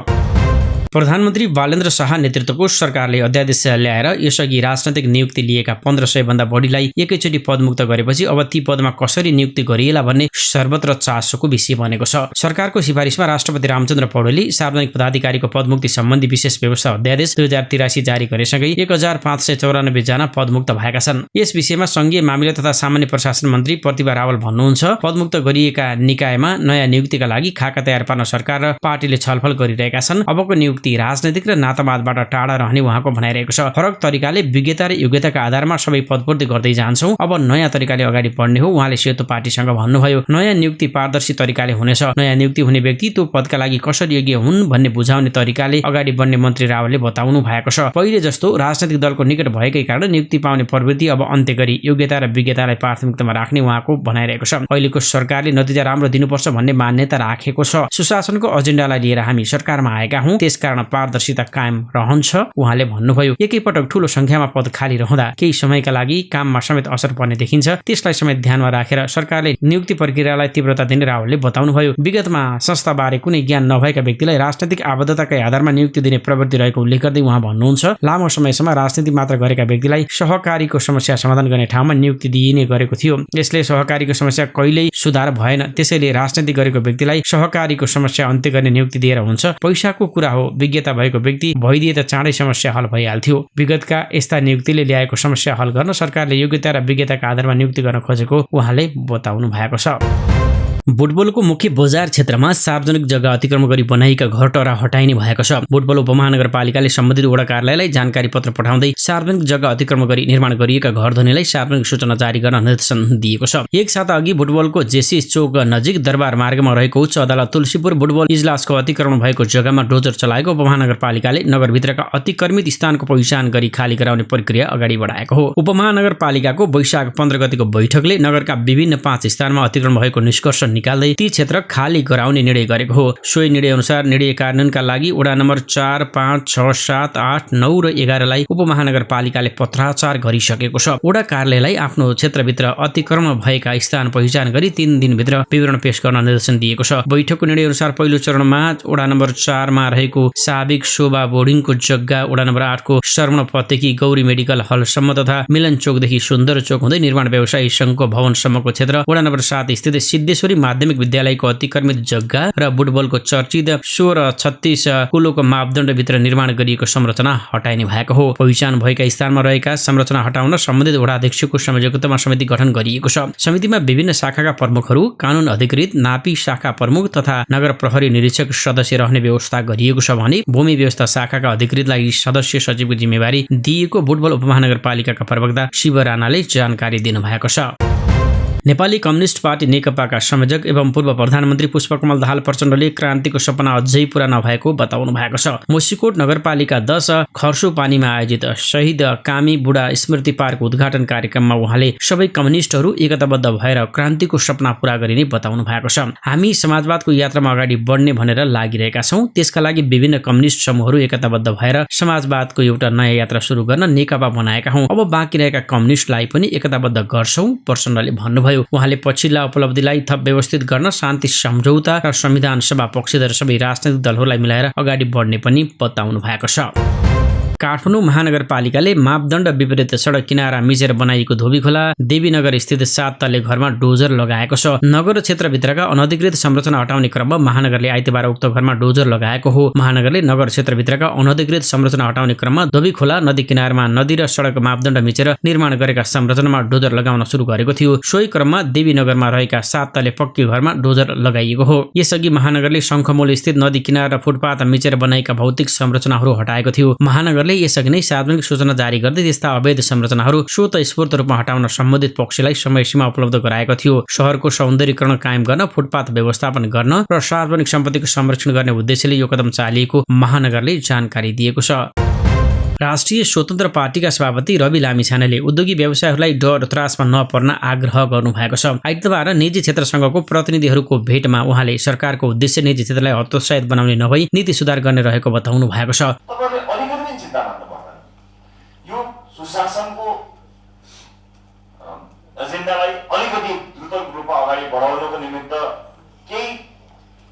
प्रधानमन्त्री बालेन्द्र शाह नेतृत्वको सरकारले अध्यादेश ल्याएर यसअघि राजनैतिक नियुक्ति लिएका 1500 भन्दा बढीलाई एकैचोटि पदमुक्त गरेपछि अब ती पदमा कसरी नियुक्ति गरिएला भन्ने सर्वत्र चासोको विषय बनेको छ। सरकारको सिफारिसमा राष्ट्रपति रामचन्द्र पौडेलले सार्वजनिक पदाधिकारीको पदमुक्ति सम्बन्धी विशेष व्यवस्था अध्यादेश 2083 जारी गरेसँगै 1594 जना पदमुक्त भएका छन्। यस विषयमा संघीय मामिला तथा सामान्य प्रशासन मन्त्री प्रतिभा रावल भन्नुहुन्छ, पदमुक्त गरिएका निकायमा नयाँ नियुक्तिका लागि खाका तयार पार्न सरकार र पार्टीले छलफल गरिरहेका छन्। अबको नियुक्ति राजनैतिक र नातावादबाट टाढा रहने उहाँको भनाइरहेको छ। फरक तरिकाले विज्ञता र योग्यताका आधारमा सबै पदपूर्ति गर्दै जान्छौं, अब नयाँ तरिकाले अगाडि बढ्ने हो उहाँले सेतो पार्टीसँग भन्नुभयो। नयाँ नियुक्ति पारदर्शी तरिकाले हुनेछ। नयाँ नियुक्ति हुने व्यक्ति त्यो पदका लागि कसरी योग्य हुन् भन्ने बुझाउने तरिकाले अगाडि बढ्ने मन्त्री रावलले बताउनु भएको छ। पहिले जस्तो राजनैतिक दलको निकट भएकै कारण नियुक्ति पाउने प्रवृत्ति अब अन्त्य गरी योग्यता र विज्ञतालाई प्राथमिकतामा राख्ने उहाँको भनाइरहेको छ। अहिलेको सरकारले नतिजा राम्रो दिनुपर्छ भन्ने मान्यता राखेको छ। सुशासनको एजेन्डालाई लिएर हामी सरकारमा आएका हौं, त्यसकारण पारदर्शिता कायम रहन्छ उहाँले भन्नुभयो। एकैपटक ठूलो संख्यामा पद खाली रहँदा केही समयका लागि काममा समेत असर पर्ने देखिन्छ। त्यसलाई समेत ध्यानमा राखेर सरकारले नियुक्ति प्रक्रियालाई तीव्रता दिने रावलले बताउनुभयो। विगतमा संस्थाबारे कुनै ज्ञान नभएका व्यक्तिलाई राजनैतिक आबद्धताकै आधारमा नियुक्ति दिने प्रवृत्ति रहेको उल्लेख गर्दै उहाँ भन्नुहुन्छ, लामो समयसम्म राजनीति मात्र गरेका व्यक्तिलाई सहकारीको समस्या समाधान गर्ने ठाउँमा नियुक्ति दिइने गरेको थियो। यसले सहकारीको समस्या कहिल्यै सुधार भएन। त्यसैले राजनीति गरेको व्यक्तिलाई सहकारीको समस्या अन्त्य गर्ने नियुक्ति दिएर हुन्छ। पैसाको कुरा हो, विज्ञता भएको व्यक्ति भइदिए त चाँडै समस्या हल भइहाल्थ्यो। विगतका यस्ता नियुक्तिले ल्याएको समस्या हल गर्न सरकारले योग्यता र विज्ञताका आधारमा नियुक्ति गर्न खोजेको उहाँले बताउनु भएको छ। बुटबोलको मुख्य बजार क्षेत्रमा सार्वजनिक जग्गा अतिक्रमण गरी बनाइएका घरटरा हटाइने भएको छ। बुटबोल उपमहानगरपालिकाले सम्बन्धित वडा कार्यालयलाई जानकारी पत्र पठाउँदै सार्वजनिक जग्गा अतिक्रमण गरी निर्माण गरिएका घर धनीलाई सार्वजनिक सूचना जारी गर्न निर्देशन दिएको छ। एक साता अघि बुटबोलको जेसी चोक नजिक दरबार मार्गमा रहेको उच्च अदालत तुलसीपुर बुटबोल इजलासको अतिक्रमण भएको जग्गामा डोजर चलाएको उपमहानगरपालिकाले नगरभित्रका अतिक्रमित स्थानको पहिचान गरी खाली गराउने प्रक्रिया अगाडि बढाएको हो। उपमहानगरपालिकाको वैशाख 15 गतिको बैठकले नगरका विभिन्न 5 स्थानमा अतिक्रमण भएको निष्कर्ष निकाल्दै ती क्षेत्र खाली गराउने निर्णय गरेको हो। सोही निर्णय अनुसार निर्णय कार्यान्वयनका लागि वडा नम्बर 4, 5, 6, 7, 8, 9 र 11 लाई उपमहानगरपालिकाले पत्राचार गरिसकेको छ। वडा कार्यालयलाई आफ्नो क्षेत्रभित्र अतिक्रमण भएका स्थान पहिचान गरी 3 दिनभित्र विवरण पेश गर्न निर्देशन दिएको छ। बैठकको निर्णय अनुसार पहिलो चरणमा वडा नम्बर 4 मा रहेको साबिक शोभा बोर्डिङको जग्गा, वडा नम्बर 8 को शर्मण पत्तेकी गौरी मेडिकल हलसम्म तथा मिलन चोकदेखि सुन्दर चोक हुँदै निर्माण व्यवसायी संघको भवनसम्मको क्षेत्र, वडा नम्बर 7 स्थित सिद्धेश्वरी माध्यमिक विद्यालयको अतिक्रमित जग्गा र बुटबलको चर्चित 1636 कुलोको मापदण्डभित्र निर्माण गरिएको संरचना हटाइने भएको हो। पहिचान भएका स्थानमा रहेका संरचना हटाउन सम्बन्धित वडा अध्यक्षको संयोजकत्वमा समिति गठन गरिएको छ। समितिमा विभिन्न शाखाका प्रमुखहरू, कानून अधिकृत, नापी शाखा प्रमुख तथा नगर प्रहरी निरीक्षक सदस्य रहने व्यवस्था गरिएको छ भने भूमि व्यवस्था शाखाका अधिकृतलाई सदस्य सचिवको जिम्मेवारी दिएको बुटबल उपमहानगरपालिकाका प्रवक्ता शिव राणाले जानकारी दिनुभएको छ। नेपाली कम्युनिस्ट पार्टी नेकपाका संयोजक एवं पूर्व प्रधानमन्त्री पुष्पकमल दाहाल प्रचण्डले क्रान्तिको सपना अझै पूरा नभएको बताउनु भएको छ। मुसिकोट नगरपालिका 10 खर्सोपानीमा आयोजित शहीद कामी बुढा स्मृति पार्क उद्घाटन कार्यक्रममा उहाँले सबै कम्युनिस्टहरू एकताबद्ध भएर क्रान्तिको सपना पूरा गरिने बताउनु भएको छ। हामी समाजवादको यात्रामा अगाडि बढ्ने भनेर लागिरहेका छौं। त्यसका लागि विभिन्न कम्युनिस्ट समूहहरू एकताबद्ध भएर समाजवादको एउटा नयाँ यात्रा सुरु गर्न नेकपा बनाएका हौं। अब बाँकी रहेका कम्युनिस्टलाई पनि एकताबद्ध गर्छौं, प्रचण्डले भन्नुभयो। उहाँले पछिल्ला उपलब्धिलाई थप व्यवस्थित गर्न शान्ति सम्झौता र संविधान सभा पक्षधर सबै राजनैतिक दलहरूलाई मिलाएर अगाडि बढ्ने पनि बताउनु भएको छ। काठमाडौँ महानगरपालिकाले मापदण्ड विपरीत सडक किनारा मिचेर बनाइएको धोबीखोला देवीनगर स्थित 7 तल्ले घरमा डोजर लगाएको छ। नगर क्षेत्रभित्रका अनधिकृत संरचना हटाउने क्रममा महानगरले आइतबार उक्त घरमा डोजर लगाएको हो। महानगरले नगर क्षेत्रभित्रका अनधिकृत संरचना हटाउने क्रममा धोबीखोला नदी किनारमा नदी र सडक मापदण्ड मिचेर निर्माण गरेका संरचनामा डोजर लगाउन सुरु गरेको थियो। सोही क्रममा देवीनगरमा रहेका 7 तल्ले पक्की घरमा डोजर लगाइएको हो। यसअघि महानगरले शङ्खमूल स्थित नदी किनारा र फुटपाथ मिचेर बनाएका भौतिक संरचनाहरू हटाएको थियो। महानगरले यसअघि नै सार्वजनिक सूचना जारी गर्दै त्यस्ता अवैध संरचनाहरू स्वतस्फूर्त रूपमा हटाउन सम्बन्धित पक्षलाई समय सीमा उपलब्ध गराएको थियो। शहरको सौन्दर्यीकरण कायम गर्न, फुटपाथ व्यवस्थापन गर्न र सार्वजनिक सम्पत्तिको संरक्षण गर्ने उद्देश्यले यो कदम चालिएको महानगरले जानकारी दिएको छ। राष्ट्रिय स्वतन्त्र पार्टीका सभापति रवि लामिछानेले उद्योगी व्यवसायीहरूलाई डर त्रासमा नपर्न आग्रह गर्नुभएको छ। आइतबार निजी क्षेत्रसँगको प्रतिनिधिहरूको भेटमा उहाँले सरकारको उद्देश्य निजी क्षेत्रलाई हतोत्साहित बनाउने नभई नीति सुधार गर्ने रहेको बताउनु भएको छ। सुशासनको एजेन्डालाई अलिकति द्रुत रूपमा अगाडि बढाउनको निमित्त केही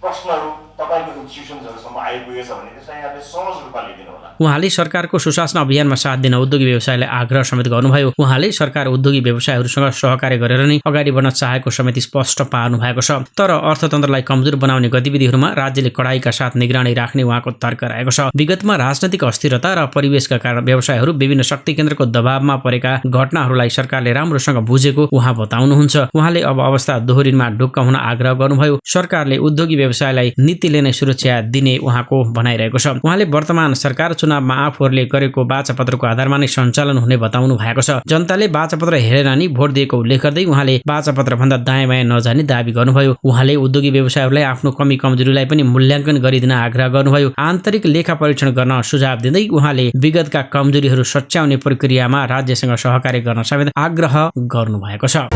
प्रश्नहरू तपाईको इन्स्टिट्युसन्सहरुसम्म आइपुगेका पुगेछ भने त्यसलाई यहाँले सहज रूपमा लिदिनु होला। उहाँले सरकारको सुशासन अभियानमा साथ दिन उद्योगी व्यवसायलाई आग्रह समेत गर्नुभयो। उहाँले सरकार उद्योगी व्यवसायहरूसँग सहकार्य गरेर नै अगाडि बढ्न चाहेको समेत स्पष्ट पार्नु भएको छ। तर अर्थतन्त्रलाई कमजोर बनाउने गतिविधिहरूमा राज्यले कडाइका साथ निगरानी राख्ने उहाँको तर्क रहेको छ। विगतमा राजनैतिक अस्थिरता र परिवेशका कारण व्यवसायहरू विभिन्न शक्ति केन्द्रको दबावमा परेका घटनाहरूलाई सरकारले राम्रोसँग बुझेको उहाँ बताउनुहुन्छ। उहाँले अब अवस्था दोहोरिनमा ढुक्क हुन आग्रह गर्नुभयो। सरकारले उद्योगी व्यवसायलाई नीतिले नै सुरक्षा दिने उहाँको भनाइरहेको छ। उहाँले वर्तमान सरकार चुनावमा आफूहरूले गरेको बाचापत्रको आधारमा नै सञ्चालन हुने बताउनु भएको छ। जनताले बाचापत्र हेरेर नि भोट दिएको उल्लेख गर्दै उहाँले बाचापत्र भन्दा दायाँ बायाँ नजाने दाबी गर्नुभयो। उहाँले उद्योगी व्यवसायहरूलाई आफ्नो कमी कमजोरीलाई पनि मूल्याङ्कन गरिदिन आग्रह गर्नुभयो। आन्तरिक लेखा परीक्षण गर्न सुझाव दिँदै उहाँले विगतका कमजोरीहरू सच्याउने प्रक्रियामा राज्यसँग सहकार्य गर्न समेत आग्रह गर्नुभएको छ।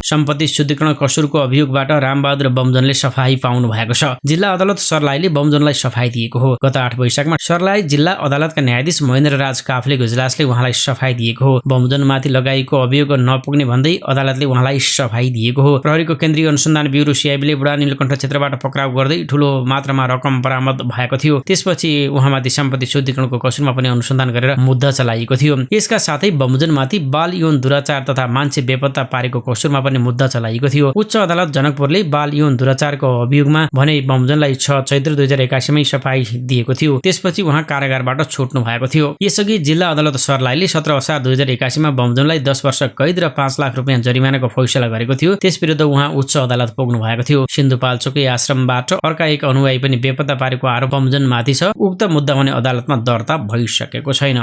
सम्पत्ति शुद्धिकरण कसुरको अभियोगबाट रामबहादुर बमजनले सफाई पाउनु भएको छ। जिल्ला अदालत सर्लाहीले बमजनलाई सफाई दिएको हो। गत 8 वैशाखमा सर्लाही जिल्ला अदालतका न्यायाधीश महेन्द्र राज काफ्लेको इजलासले उहाँलाई सफाई दिएको हो। बमजनमाथि लगाइएको अभियोग नपुग्ने भन्दै अदालतले उहाँलाई सफाई दिएको हो। प्रहरीको केन्द्रीय अनुसन्धान ब्युरो सीआईबीले बुढा नीलकण्ठ क्षेत्रबाट पक्राउ गर्दै ठूलो मात्रामा रकम बरामद भएको थियो। त्यसपछि उहाँमाथि सम्पत्ति शुद्धिकरणको कसुरमा पनि अनुसन्धान गरेर मुद्दा चलाइएको थियो। यसका साथै बमजनमाथि बाल यौन दुराचार तथा मान्छे बेपत्ता पारेको कसुरमा पनि मुद्दा चलाइएको थियो। उच्च अदालत जनकपुरले बाल यौन दुराचारको अभियोगमा भने बमजनलाई 6 चैत्र 2081 मै सफाई दिएको थियो। त्यसपछि उहाँ कारागारबाट छुट्नु भएको थियो। यसअघि जिल्ला अदालत सर्लाहीले 17 असार 2081 मा बमजनलाई 10 वर्ष कैद र 5 लाख रुपियाँ जरिमानाको फैसला गरेको थियो। त्यसविरुद्ध उहाँ उच्च अदालत पुग्नु भएको थियो। सिन्धुपाल्चोकै आश्रमबाट अर्का एक अनुयायी पनि बेपत्ता पारेको आरोप बमजनमाथि छ। उक्त मुद्दा भने अदालतमा दर्ता भइसकेको छैन।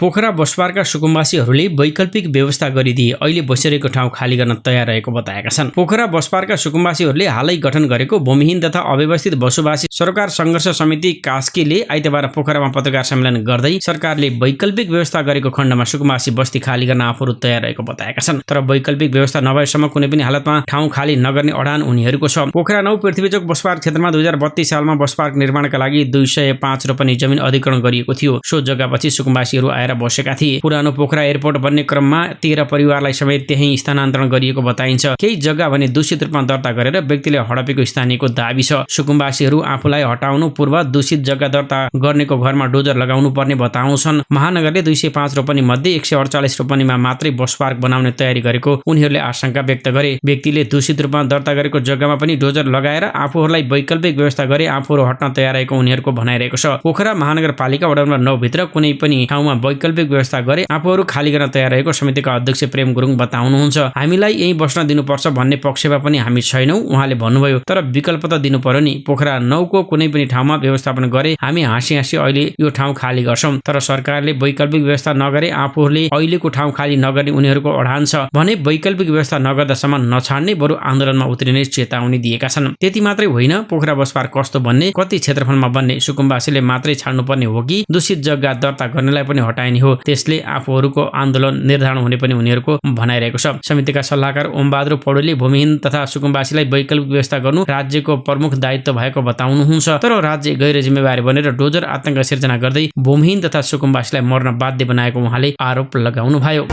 पोखरा बसपार्कका सुकुम्बासीहरूले वैकल्पिक व्यवस्था गरिदिए अहिले बसिरहेको ठाउँ खाली गर्न तयार रहेको बताएका छन्। पोखरा बसपार्कका सुकुम्बासीहरूले हालै गठन गरेको भूमिहीन तथा अव्यवस्थित बसोबासी सरकार सङ्घर्ष समिति कास्कीले आइतबार पोखरामा पत्रकार सम्मेलन गर्दै सरकारले वैकल्पिक व्यवस्था गरेको खण्डमा सुकुम्बासी बस्ती खाली गर्न आफूहरू तयार रहेको बताएका छन्। तर वैकल्पिक व्यवस्था नभएसम्म कुनै पनि हालतमा ठाउँ खाली नगर्ने अडान उनीहरूको छ। पोखरा 9 पृथ्वीचोक बसपार्क क्षेत्रमा 2032 सालमा बसपार्क निर्माणका लागि 205 रोपनी जमिन अधिग्रहण गरिएको थियो। सो जग्गापछि सुकुम्बासीहरू आएर बसेका थिए। पुरानो पोखरा एयरपोर्ट बन्ने क्रममा 13 परिवारलाई समेत त्यही स्थानान्तरण गरिएको बताइन्छ। केही जग्गा भने दूषित रूपमा दर्ता गरेर व्यक्तिले हडपेको स्थानीयको दाबी छ। सुकुम्बासीहरू आफूलाई हटाउनु पूर्व दूषित जग्गा दर्ता गर्नेको घरमा डोजर लगाउनु पर्ने बताउँछन्। महानगरले 205 रोपनी मध्ये 148 रोपनीमा मात्रै बस पार्क बनाउने तयारी गरेको उनीहरूले आशंका व्यक्त गरे। व्यक्तिले दूषित रूपमा दर्ता गरेको जग्गामा पनि डोजर लगाएर आफूहरूलाई वैकल्पिक व्यवस्था गरे आफूहरू हट्न तयार रहेको उनीहरूको भनाइरहेको छ। पोखरा महानगरपालिका वडा नम्बर 9 भित्र कुनै पनि ठाउँमा वैकल्पिक व्यवस्था गरे आफूहरू खाली गर्न तयार रहेको समितिका अध्यक्ष प्रेम गुरुङ बताउनुहुन्छ। हामीलाई यही बस्न दिनुपर्छ भन्ने पक्षमा पनि हामी छैनौं उहाँले भन्नुभयो। तर विकल्प त दिनु पर्यो नि। पोखरा 9 को कुनै पनि ठाउँमा व्यवस्थापन गरे हामी हाँसी हाँसी अहिले यो ठाउँ खाली गर्छौं। तर सरकारले वैकल्पिक व्यवस्था नगरे आफूहरूले अहिलेको ठाउँ खाली नगर्ने उनीहरूको अडान छ भने वैकल्पिक व्यवस्था नगर्दासम्म नछाड्ने बरु आन्दोलनमा उत्रिने चेतावनी दिएका छन्। त्यति मात्रै होइन, पोखरा बस पार्क कस्तो बन्ने, कति क्षेत्रफलमा बन्ने सुकुम्बासीले मात्रै छाड्नुपर्ने हो कि दूषित जग्गा दर्ता गर्नेलाई पनि हटाइने हो, त्यसले आफूहरूको आन्दोलन निर्धारण हुने पनि उनीहरूको भनाइरहेको छ। समितिका सल्लाहकार ओमबहादुर पौडेलले भूमिहीन तथा सुकुम्बासीलाई वैकल्पिक व्यवस्था गर्नु राज्यको प्रमुख दायित्व भएको बताउनुहुन्छ। तर राज्य गैर जिम्मेवारी बनेर डोजर आतंक सिर्जना गर्दै भूमिहीन तथा सुकुम्बासीलाई मर्न बाध्य बनाएको उहाँले आरोप लगाउनुभयो।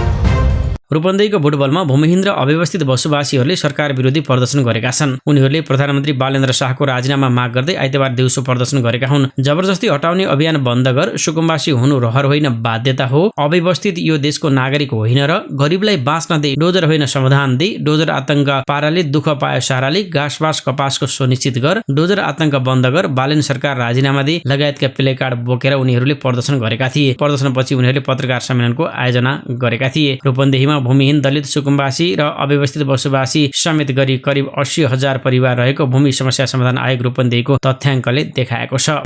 रूपन्देहीको बुटबलमा भूमिहीन र अव्यवस्थित बसोबासीहरूले सरकार विरोधी प्रदर्शन गरेका छन्। उनीहरूले प्रधानमन्त्री बालेन्द्र शाहको राजीनामा माग गर्दै आइतबार दिउँसो प्रदर्शन गरेका हुन्। जबरजस्ती हटाउने अभियान बन्द गर, सुकुम्बासी हुनु रहर होइन बाध्यता हो, अव्यवस्थित यो देशको नागरिक होइन र गरिबलाई बाँच्न दे, डोजर होइन समाधान दे, डोजर आतंक पाराले दुःख पायो साराले, घाँसबास कपासको सुनिश्चित गर, डोजर आतंक बन्द गर, बालेन सरकार राजीनामा दे लगायतका प्ले कार्ड बोकेर उनीहरूले प्रदर्शन गरेका थिए। प्रदर्शनपछि उनीहरूले पत्रकार सम्मेलनको आयोजना गरेका थिए। रूपन्देहीमा भूमिहीन दलित सुकुम्बासी र अव्यवस्थित बसोबासी समेत गरी करिब 80,000 परिवार रहेको भूमि समस्या समाधान आयोग रूपन्देहीको तथ्याङ्कले देखाएको छ।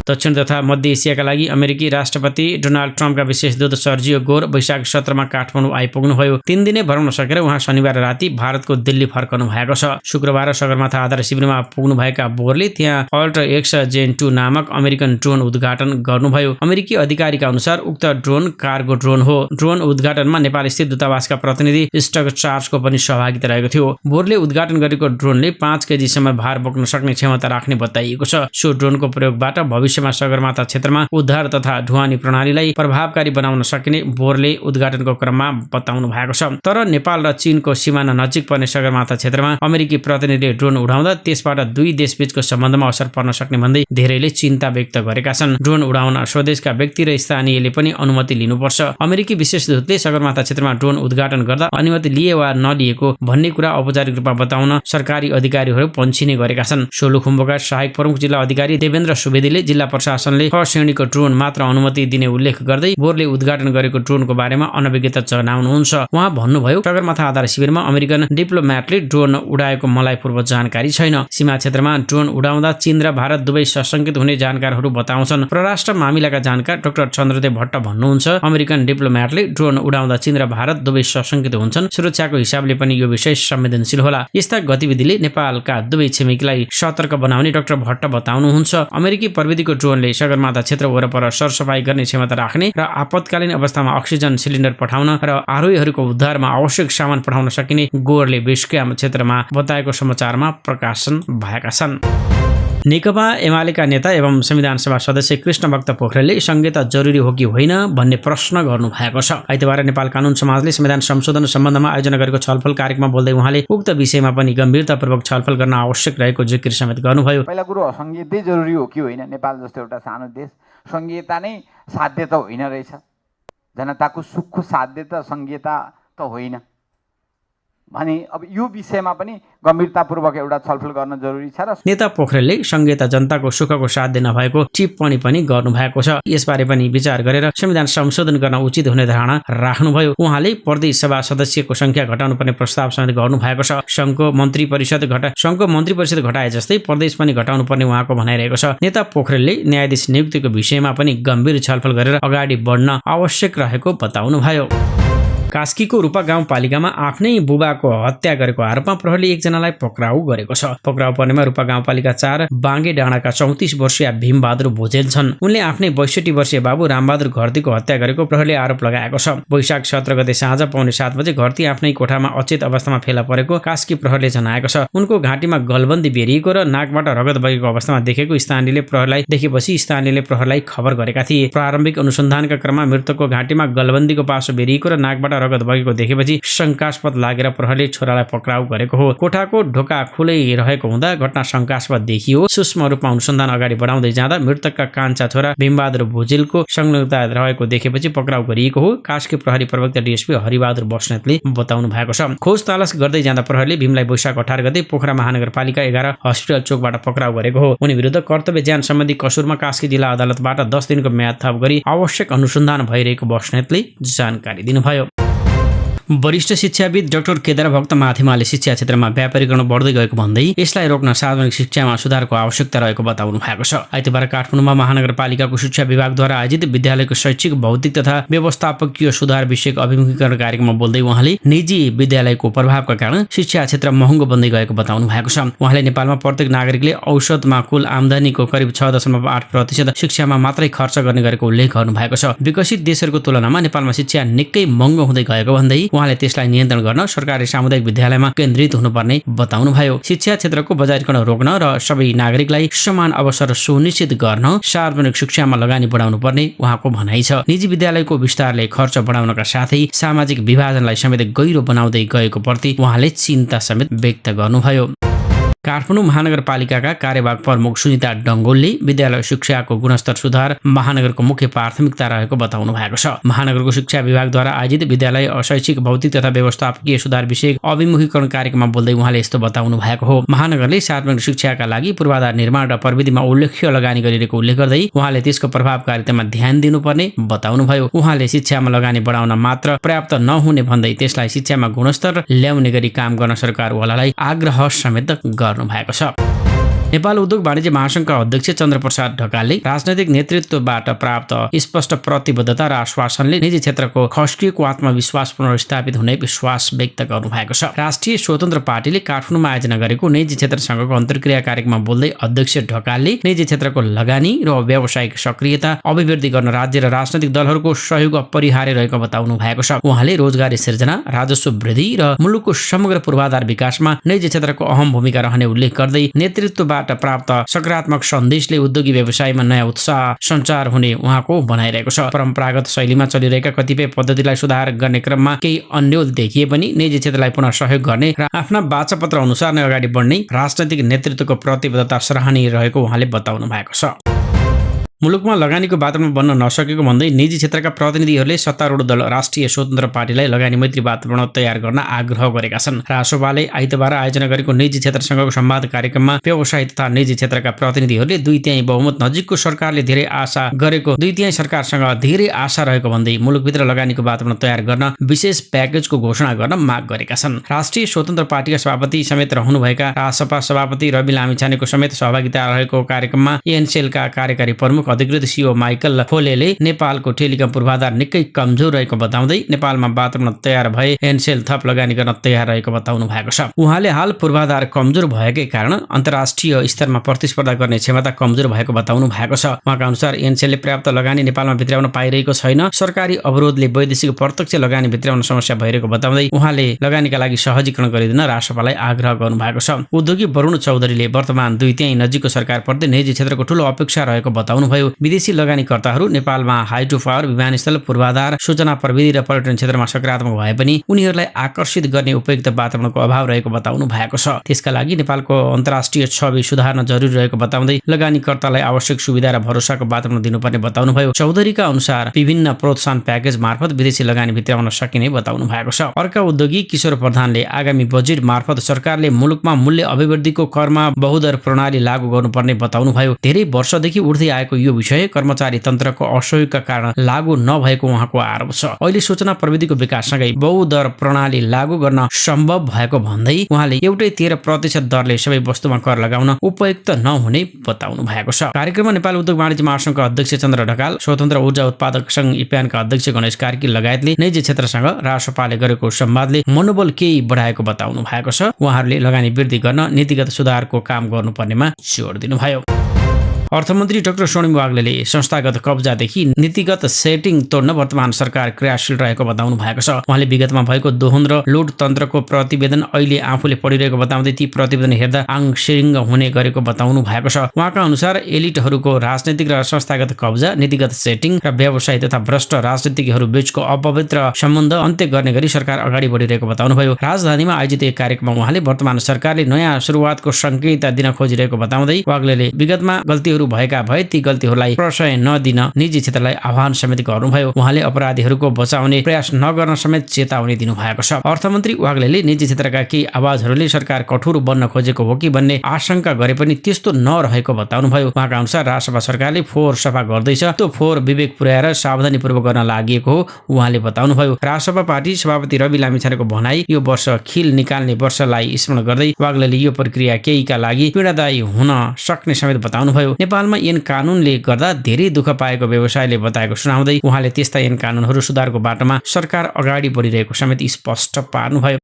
दक्षिण तथा मध्य एसियाका लागि अमेरिकी राष्ट्रपति डोनाल्ड ट्रम्पका विशेष दूत सर्जियो गोर वैशाख 17 मा काठमाडौँ आइपुग्नुभयो। 3 दिने भ्रमण सकेर उहाँ शनिबार राति भारतको दिल्ली फर्कनु भएको छ। शुक्रबार सगरमाथा आधार शिविरमा पुग्नुभएका बोरले त्यहाँ अल्ट्रा एक्स जेन 2 नामक अमेरिकन ड्रोन उद्घाटन गर्नुभयो। अमेरिकी अधिकारीका अनुसार उक्त ड्रोन कार्गो ड्रोन हो। ड्रोन उद्घाटनमा नेपाल स्थित दूतावासका प्रतिनिधि स्टक चार्जको पनि सहभागिता रहेको थियो। बोरले उद्घाटन गरेको ड्रोनले 5 केजीसम्म भार बोक्न सक्ने क्षमता राख्ने बताइएको छ। सो ड्रोनको प्रयोगबाट भविष्य भविष्यमा सगरमाथा क्षेत्रमा उद्धार तथा ढुवानी प्रणालीलाई प्रभावकारी बनाउन सकिने बोरले उद्घाटनको क्रममा बताउनु भएको छ। तर नेपाल र चीनको सिमाना नजिक पर्ने सगरमाथा क्षेत्रमा अमेरिकी प्रतिनिधिले ड्रोन उडाउँदा त्यसबाट दुई देशबीचको सम्बन्धमा असर पर्न सक्ने भन्दै धेरैले चिन्ता व्यक्त गरेका छन्। ड्रोन उडाउन स्वदेशका व्यक्ति र स्थानीयले पनि अनुमति लिनुपर्छ। अमेरिकी विशेष दूतले सगरमाथा क्षेत्रमा ड्रोन उद्घाटन गर्दा अनुमति लिए वा नलिएको भन्ने कुरा औपचारिक रूपमा बताउन सरकारी अधिकारीहरू पन्छिने गरेका छन्। सोलुखुम्बुका सहायक प्रमुख जिल्ला अधिकारी देवेन्द्र सुवेदीले जिल्ला प्रशासनले ख श्रेणीको ड्रोन मात्र अनुमति दिने उल्लेख गर्दै बोरले उद्घाटन गरेको ड्रोनको बारेमा अनभिज्ञता जनाउनुहुन्छ। उहाँ भन्नुभयो, सगरमाथा आधार शिविरमा अमेरिकन डिप्लोम्याटले ड्रोन उडाएको मलाई पूर्व जानकारी छैन। सीमा क्षेत्रमा ड्रोन उडाउँदा चीन र भारत दुवै सशंकित हुने जानकारहरू बताउँछन्। परराष्ट्र मामिलाका जानकार डाक्टर चन्द्रदेव भट्ट भन्नुहुन्छ, अमेरिकन डिप्लोम्याटले ड्रोन उडाउँदा चीन र भारत दुवै सशंकित हुन्छन्। सुरक्षाको हिसाबले पनि यो विषय संवेदनशील होला। यस्ता गतिविधिले नेपालका दुवै छिमेकीलाई सतर्क बनाउने डाक्टर भट्ट बताउनुहुन्छ। अमेरिकी प्रविधिको ड्रोनले सगरमाथा क्षेत्र वरपर सरसफाई गर्ने क्षमता राख्ने र आपतकालीन अवस्थामा अक्सिजन सिलिन्डर पठाउन र आरोहीहरूको उद्धारमा आवश्यक सामान पठाउन सकिने गोरले बेसक्याम्प क्षेत्रमा बताएको समाचारमा प्रकाशन भएका छन्। नेकपा एमालेका नेता एवं संविधान सभा सदस्य कृष्णभक्त पोखरेलले संहिता जरुरी हो कि होइन भन्ने प्रश्न गर्नु भएको छ। आइतबार नेपाल कानून समाजले संविधान संशोधन सम्बन्धमा आयोजना गरेको छलफल कार्यक्रममा बोल्दै उहाँले उक्त विषयमा पनि गम्भीरतापूर्वक छलफल गर्न आवश्यक रहेको जिकिर समेत गर्नुभयो। पहिला कुरो संहितै जरुरी हो कि होइन? नेपाल जस्तो एउटा सानो देश संहिता नै साध्य त होइन रहेछ। जनताको सुखको साध्य त संहिता त होइन भने अब यो विषयमा पनि गम्भीरतापूर्वक एउटा छलफल गर्न जरुरी छ। र नेता पोखरेलले संहिता जनताको सुखको साध्य नभएको टिप्पणी पनि गर्नुभएको छ। यसबारे पनि विचार गरेर संविधान संशोधन गर्न उचित हुने धारणा राख्नुभयो। उहाँले प्रदेश सभा सदस्यको संख्या घटाउनु पर्ने प्रस्ताव समेत गर्नुभएको छ। संघको मन्त्री परिषद घटाए जस्तै प्रदेश पनि घटाउनु पर्ने उहाँको भनाइरहेको छ। नेता पोखरेलले न्यायाधीश नियुक्तिको विषयमा पनि गम्भीर छलफल गरेर अगाडि बढ्न आवश्यक रहेको बताउनुभयो। कास्कीको रूपा गाउँपालिकामा आफ्नै बुबाको हत्या गरेको आरोपमा प्रहरीले एकजनालाई पक्राउ गरेको छ। पक्राउ पर्नेमा रूपा गाउँपालिका 4 बाङ्गे डाँडाका 34 वर्षीय भीमबहादुर भोजेल छन्। उनले आफ्नै 62 वर्षीय बाबु रामबहादुर घरतीको हत्या गरेको प्रहरीले आरोप लगाएको छ। वैशाख 17 गते साँझ पौने 7 बजे घरती आफ्नै कोठामा अचेत अवस्थामा फेला परेको कास्की प्रहरीले जनाएको छ। उनको घाँटीमा गलबन्दी बेरिएको र नाकबाट रगत बगेको अवस्थामा देखेको स्थानीयले प्रहरीलाई खबर गरेका थिए। प्रारम्भिक अनुसन्धानका क्रममा मृतकको घाँटीमा गलबन्दीको पासो बेरिएको र नाकबाट रगत बगेको देखेपछि शंकास्पद लागेर प्रहरीले छोरालाई पक्राउ गरेको हो। कोठाको ढोका खुलै रहेको हुँदा घटना शंकास्पद देखियो। सूक्ष्म रूपमा अनुसन्धान अगाडि बढाउँदै जाँदा मृतकका कान्छा छोरा भीमबहादुर भोजेलको संलग्नता रहेको देखेपछि पक्राउ गरिएको हो। कास्की प्रहरी प्रवक्ता डीएसपी हरिबहादुर बस्नेतले बताउनु भएको छ। खोज तलास गर्दै जाँदा प्रहरीले भीमलाई वैशाख 18 गते पोखरा महानगरपालिका 11 हस्पिटल चोकबाट पक्राउ गरेको हो। उनी विरुद्ध कर्तव्य ज्यान सम्बन्धी कसुरमा कास्की जिल्ला अदालतबाट 10 दिनको म्याद थप गरी आवश्यक अनुसन्धान भइरहेको बस्नेतले जानकारी दिनुभयो। वरिष्ठ शिक्षाविद डाक्टर केदार भक्त माथिमाले शिक्षा क्षेत्रमा व्यापारीकरण बढ्दै गएको भन्दै यसलाई रोक्न सार्वजनिक शिक्षामा सुधारको आवश्यकता रहेको बताउनु भएको छ। आइतबार काठमाडौँमा महानगरपालिकाको शिक्षा विभागद्वारा आयोजित विद्यालयको शैक्षिक भौतिक तथा व्यवस्थापकीय सुधार विषयक अभिमुखीकरण कार्यक्रममा बोल्दै उहाँले निजी विद्यालयको प्रभावका कारण शिक्षा क्षेत्र महँगो बन्दै गएको बताउनु भएको छ। उहाँले नेपालमा प्रत्येक नागरिकले औसतमा कुल आम्दानीको करिब 6.8% शिक्षामा मात्रै खर्च गर्ने गरेको उल्लेख गर्नु भएको छ। विकसित देशहरूको तुलनामा नेपालमा शिक्षा निकै महँगो हुँदै गएको भन्दै उहाँले त्यसलाई नियन्त्रण गर्न सरकारी सामुदायिक विद्यालयमा केन्द्रित हुनुपर्ने बताउनुभयो। शिक्षा क्षेत्रको बजारीकरण रोक्न र सबै नागरिकलाई समान अवसर सुनिश्चित गर्न सार्वजनिक शिक्षामा लगानी बढाउनु पर्ने उहाँको भनाइ छ। निजी विद्यालयको विस्तारले खर्च बढाउनका साथै सामाजिक विभाजनलाई समेत गहिरो बनाउँदै गएको प्रति उहाँले चिन्ता समेत व्यक्त गर्नुभयो। काठमाडौँ महानगरपालिकाका कार्यवाहक प्रमुख सुनिता डङ्गोलले विद्यालय शिक्षाको गुणस्तर सुधार महानगरको मुख्य प्राथमिकता रहेको बताउनु भएको छ। महानगरको शिक्षा विभागद्वारा आयोजित विद्यालय शैक्षिक भौतिक तथा व्यवस्थापकीय सुधार विषयक अभिमुखीकरण कार्यक्रममा बोल्दै उहाँले यस्तो बताउनु भएको हो। महानगरले सार्वजनिक शिक्षाका लागि पूर्वाधार निर्माण र प्रविधिमा उल्लेख्य लगानी गरिरहेको उल्लेख गर्दै उहाँले त्यसको प्रभावकारितामा ध्यान दिनुपर्ने बताउनुभयो। उहाँले शिक्षामा लगानी बढाउन मात्र पर्याप्त नहुने भन्दै त्यसलाई शिक्षामा गुणस्तर ल्याउने गरी काम गर्न सरकारवालालाई आग्रह समेत भएको छ। नेपाल उद्योग वाणिज्य महासंघका अध्यक्ष चन्द्रप्रसाद ढकालले राजनैतिक नेतृत्वबाट प्राप्त स्पष्ट प्रतिबद्धता र आश्वासनले निजी क्षेत्रको खस्किएको आत्मविश्वास पुनर्स्थापित हुने विश्वास व्यक्त गर्नु भएको छ। राष्ट्रिय स्वतन्त्र पार्टीले काठमाडौँमा आयोजना गरेको निजी क्षेत्रसँगको अन्तर्क्रिया कार्यक्रममा बोल्दै अध्यक्ष ढकालले निजी क्षेत्रको लगानी र व्यावसायिक सक्रियता अभिवृद्धि गर्न राज्य र राजनैतिक दलहरूको सहयोग अपरिहार्य रहेको बताउनु भएको छ। उहाँले रोजगारी सिर्जना, राजस्व वृद्धि र मुलुकको समग्र पूर्वाधार विकासमा निजी क्षेत्रको अहम भूमिका रहने उल्लेख गर्दै नेतृत्वबाट यसबाट प्राप्त सकारात्मक सन्देशले उद्योगी व्यवसायमा नयाँ उत्साह सञ्चार हुने उहाँको भनाइरहेको छ। परम्परागत शैलीमा चलिरहेका कतिपय पद्धतिलाई सुधार गर्ने क्रममा केही अन्यल देखिए पनि निजी क्षेत्रलाई पुनः सहयोग गर्ने र आफ्ना वाचापत्र अनुसार नै अगाडि बढ्ने राजनैतिक नेतृत्वको प्रतिबद्धता सराहनीय रहेको उहाँले बताउनु भएको छ। मुलुकमा लगानीको वातावरण बन्न नसकेको भन्दै निजी क्षेत्रका प्रतिनिधिहरूले सत्तारूढ दल राष्ट्रिय स्वतन्त्र पार्टीलाई लगानी मैत्री वातावरण तयार गर्न आग्रह गरेका छन्। रासोपाले आइतबार आयोजना गरेको निजी क्षेत्रसँगको संवाद कार्यक्रममा व्यवसायी तथा निजी क्षेत्रका प्रतिनिधिहरूले 2/3 बहुमत नजिकको सरकारले धेरै आशा गरेको 2/3 सरकारसँग धेरै आशा रहेको भन्दै मुलुकभित्र लगानीको वातावरण तयार गर्न विशेष प्याकेजको घोषणा गर्न माग गरेका छन्। राष्ट्रिय स्वतन्त्र पार्टीका सभापति समेत रहनुभएका रासपा सभापति रवि लामिछानेको समेत सहभागिता रहेको कार्यक्रममा एनसेलका कार्यकारी प्रमुख अधिकृत सिओ माइकल फोलेले नेपालको टेलिकम पूर्वाधार निकै कमजोर रहेको बताउँदै नेपालमा वातावरण तयार भए एनसेल थप लगानी गर्न तयार रहेको बताउनु भएको छ। उहाँले हाल पूर्वाधार कमजोर भएकै कारण अन्तर्राष्ट्रिय स्तरमा प्रतिस्पर्धा गर्ने क्षमता कमजोर भएको बताउनु भएको छ। उहाँका अनुसार एनसेलले पर्याप्त लगानी नेपालमा भित्राउन पाइरहेको छैन। सरकारी अवरोधले वैदेशिक प्रत्यक्ष लगानी भित्राउन समस्या भइरहेको बताउँदै उहाँले लगानीका लागि सहजीकरण गरिदिन रासपालाई आग्रह गर्नु भएको छ। उद्योगी वरुण चौधरीले वर्तमान 2/3 नजिकको सरकारप्रति निजी क्षेत्रको ठूलो अपेक्षा रहेको बताउनु भयो। विदेशी लगानीकर्ताहरू नेपालमा हाइड्रो पावर, विमानस्थल, पूर्वाधार, सूचना प्रविधि र पर्यटन क्षेत्रमा सकारात्मक भए पनि उनीहरूलाई आकर्षित गर्ने उपयुक्त वातावरणको अभाव रहेको बताउनु भएको छ। त्यसका लागि नेपालको अन्तर्राष्ट्रिय छवि सुधार्न जरुरी रहेको बताउँदै लगानीकर्तालाई आवश्यक सुविधा र भरोसाको वातावरण दिनुपर्ने बताउनुभयो। चौधरीका अनुसार विभिन्न प्रोत्साहन प्याकेज मार्फत विदेशी लगानी भित्राउन सकिने बताउनु भएको छ। अर्का उद्योगी किशोर प्रधानले आगामी बजेट मार्फत सरकारले मुलुकमा मूल्य अभिवृद्धिको करमा बहुदर प्रणाली लागू गर्नुपर्ने बताउनुभयो। धेरै वर्षदेखि उठ्दै आएको यो विषय कर्मचारी तन्त्रको असहयोगका कारण लागू नभएको उहाँको आरोप छ। अहिले सूचना प्रविधिको विकाससँगै बहुदर प्रणाली लागू गर्न सम्भव भएको भन्दै उहाँले एउटै 13% दरले सबै वस्तुमा कर लगाउन उपयुक्त नहुने बताउनु भएको छ। कार्यक्रममा नेपाल उद्योग वाणिज्य महासंघका अध्यक्ष चन्द्र ढकाल, स्वतन्त्र ऊर्जा उत्पादक संघ इप्यानका अध्यक्ष गणेश कार्की लगायतले निजी क्षेत्रसँग रासपाले गरेको संवादले मनोबल केही बढाएको बताउनु भएको छ। उहाँहरूले लगानी वृद्धि गर्न नीतिगत सुधारको काम गर्नुपर्नेमा जोड दिनुभयो। अर्थमन्त्री डाक्टर स्वर्णिम वाग्लेले संस्थागत कब्जादेखि नीतिगत सेटिङ तोड्न वर्तमान सरकार क्रियाशील रहेको बताउनु भएको छ। उहाँले विगतमा भएको दोहन र लुट तन्त्रको प्रतिवेदन अहिले आफूले पढिरहेको बताउँदै ती प्रतिवेदन हेर्दा आङसिरिङ्ग हुने गरेको बताउनु भएको छ। उहाँका अनुसार एलिटहरूको राजनैतिक र संस्थागत कब्जा, नीतिगत सेटिङ र व्यवसाय तथा भ्रष्ट राजनीतिज्ञहरू बीचको अपवित्र सम्बन्ध अन्त्य गर्ने गरी सरकार अगाडि बढिरहेको बताउनुभयो। राजधानीमा आयोजित एक कार्यक्रममा उहाँले वर्तमान सरकारले नयाँ सुरुवातको संकेत दिन खोजिरहेको बताउँदै वाग्लेले विगतमा गल्तीहरू भएका भए ती गल्तीहरूलाई प्रशय नदिन निजी क्षेत्रलाई आह्वान समेत गर्नुभयो। उहाँले अपराधीहरूको बचाउने प्रयास नगर्न समेत चेतावनी दिनुभएको छ। अर्थमन्त्री वाग्लेले निजी क्षेत्रका केही आवाजहरूले सरकार कठोर बन्न खोजेको हो कि भन्ने आशंका गरे पनि त्यस्तो नरहेको बताउनुभयो। उहाँका अनुसार राजसभा सरकारले फोहोर सफा गर्दैछ, त्यो फोहोर विवेक पुर्याएर सावधानीपूर्वक गर्न लागि हो उहाँले बताउनुभयो। राजसभा पार्टी सभापति रवि लामिछानेको भनाई यो वर्ष खिल निकाल्ने वर्षलाई स्मरण गर्दै वाग्लेले यो प्रक्रिया केहीका लागि पीडादायी हुन सक्ने समेत बताउनुभयो। नेपालमा ऐन कानूनले गर्दा धेरै दुःख पाएको व्यवसायले बताएको सुनाउँदै उहाँले त्यस्ता ऐन कानूनहरू सुधारको बाटोमा सरकार अगाडि बढिरहेको समेत स्पष्ट पार्नुभयो।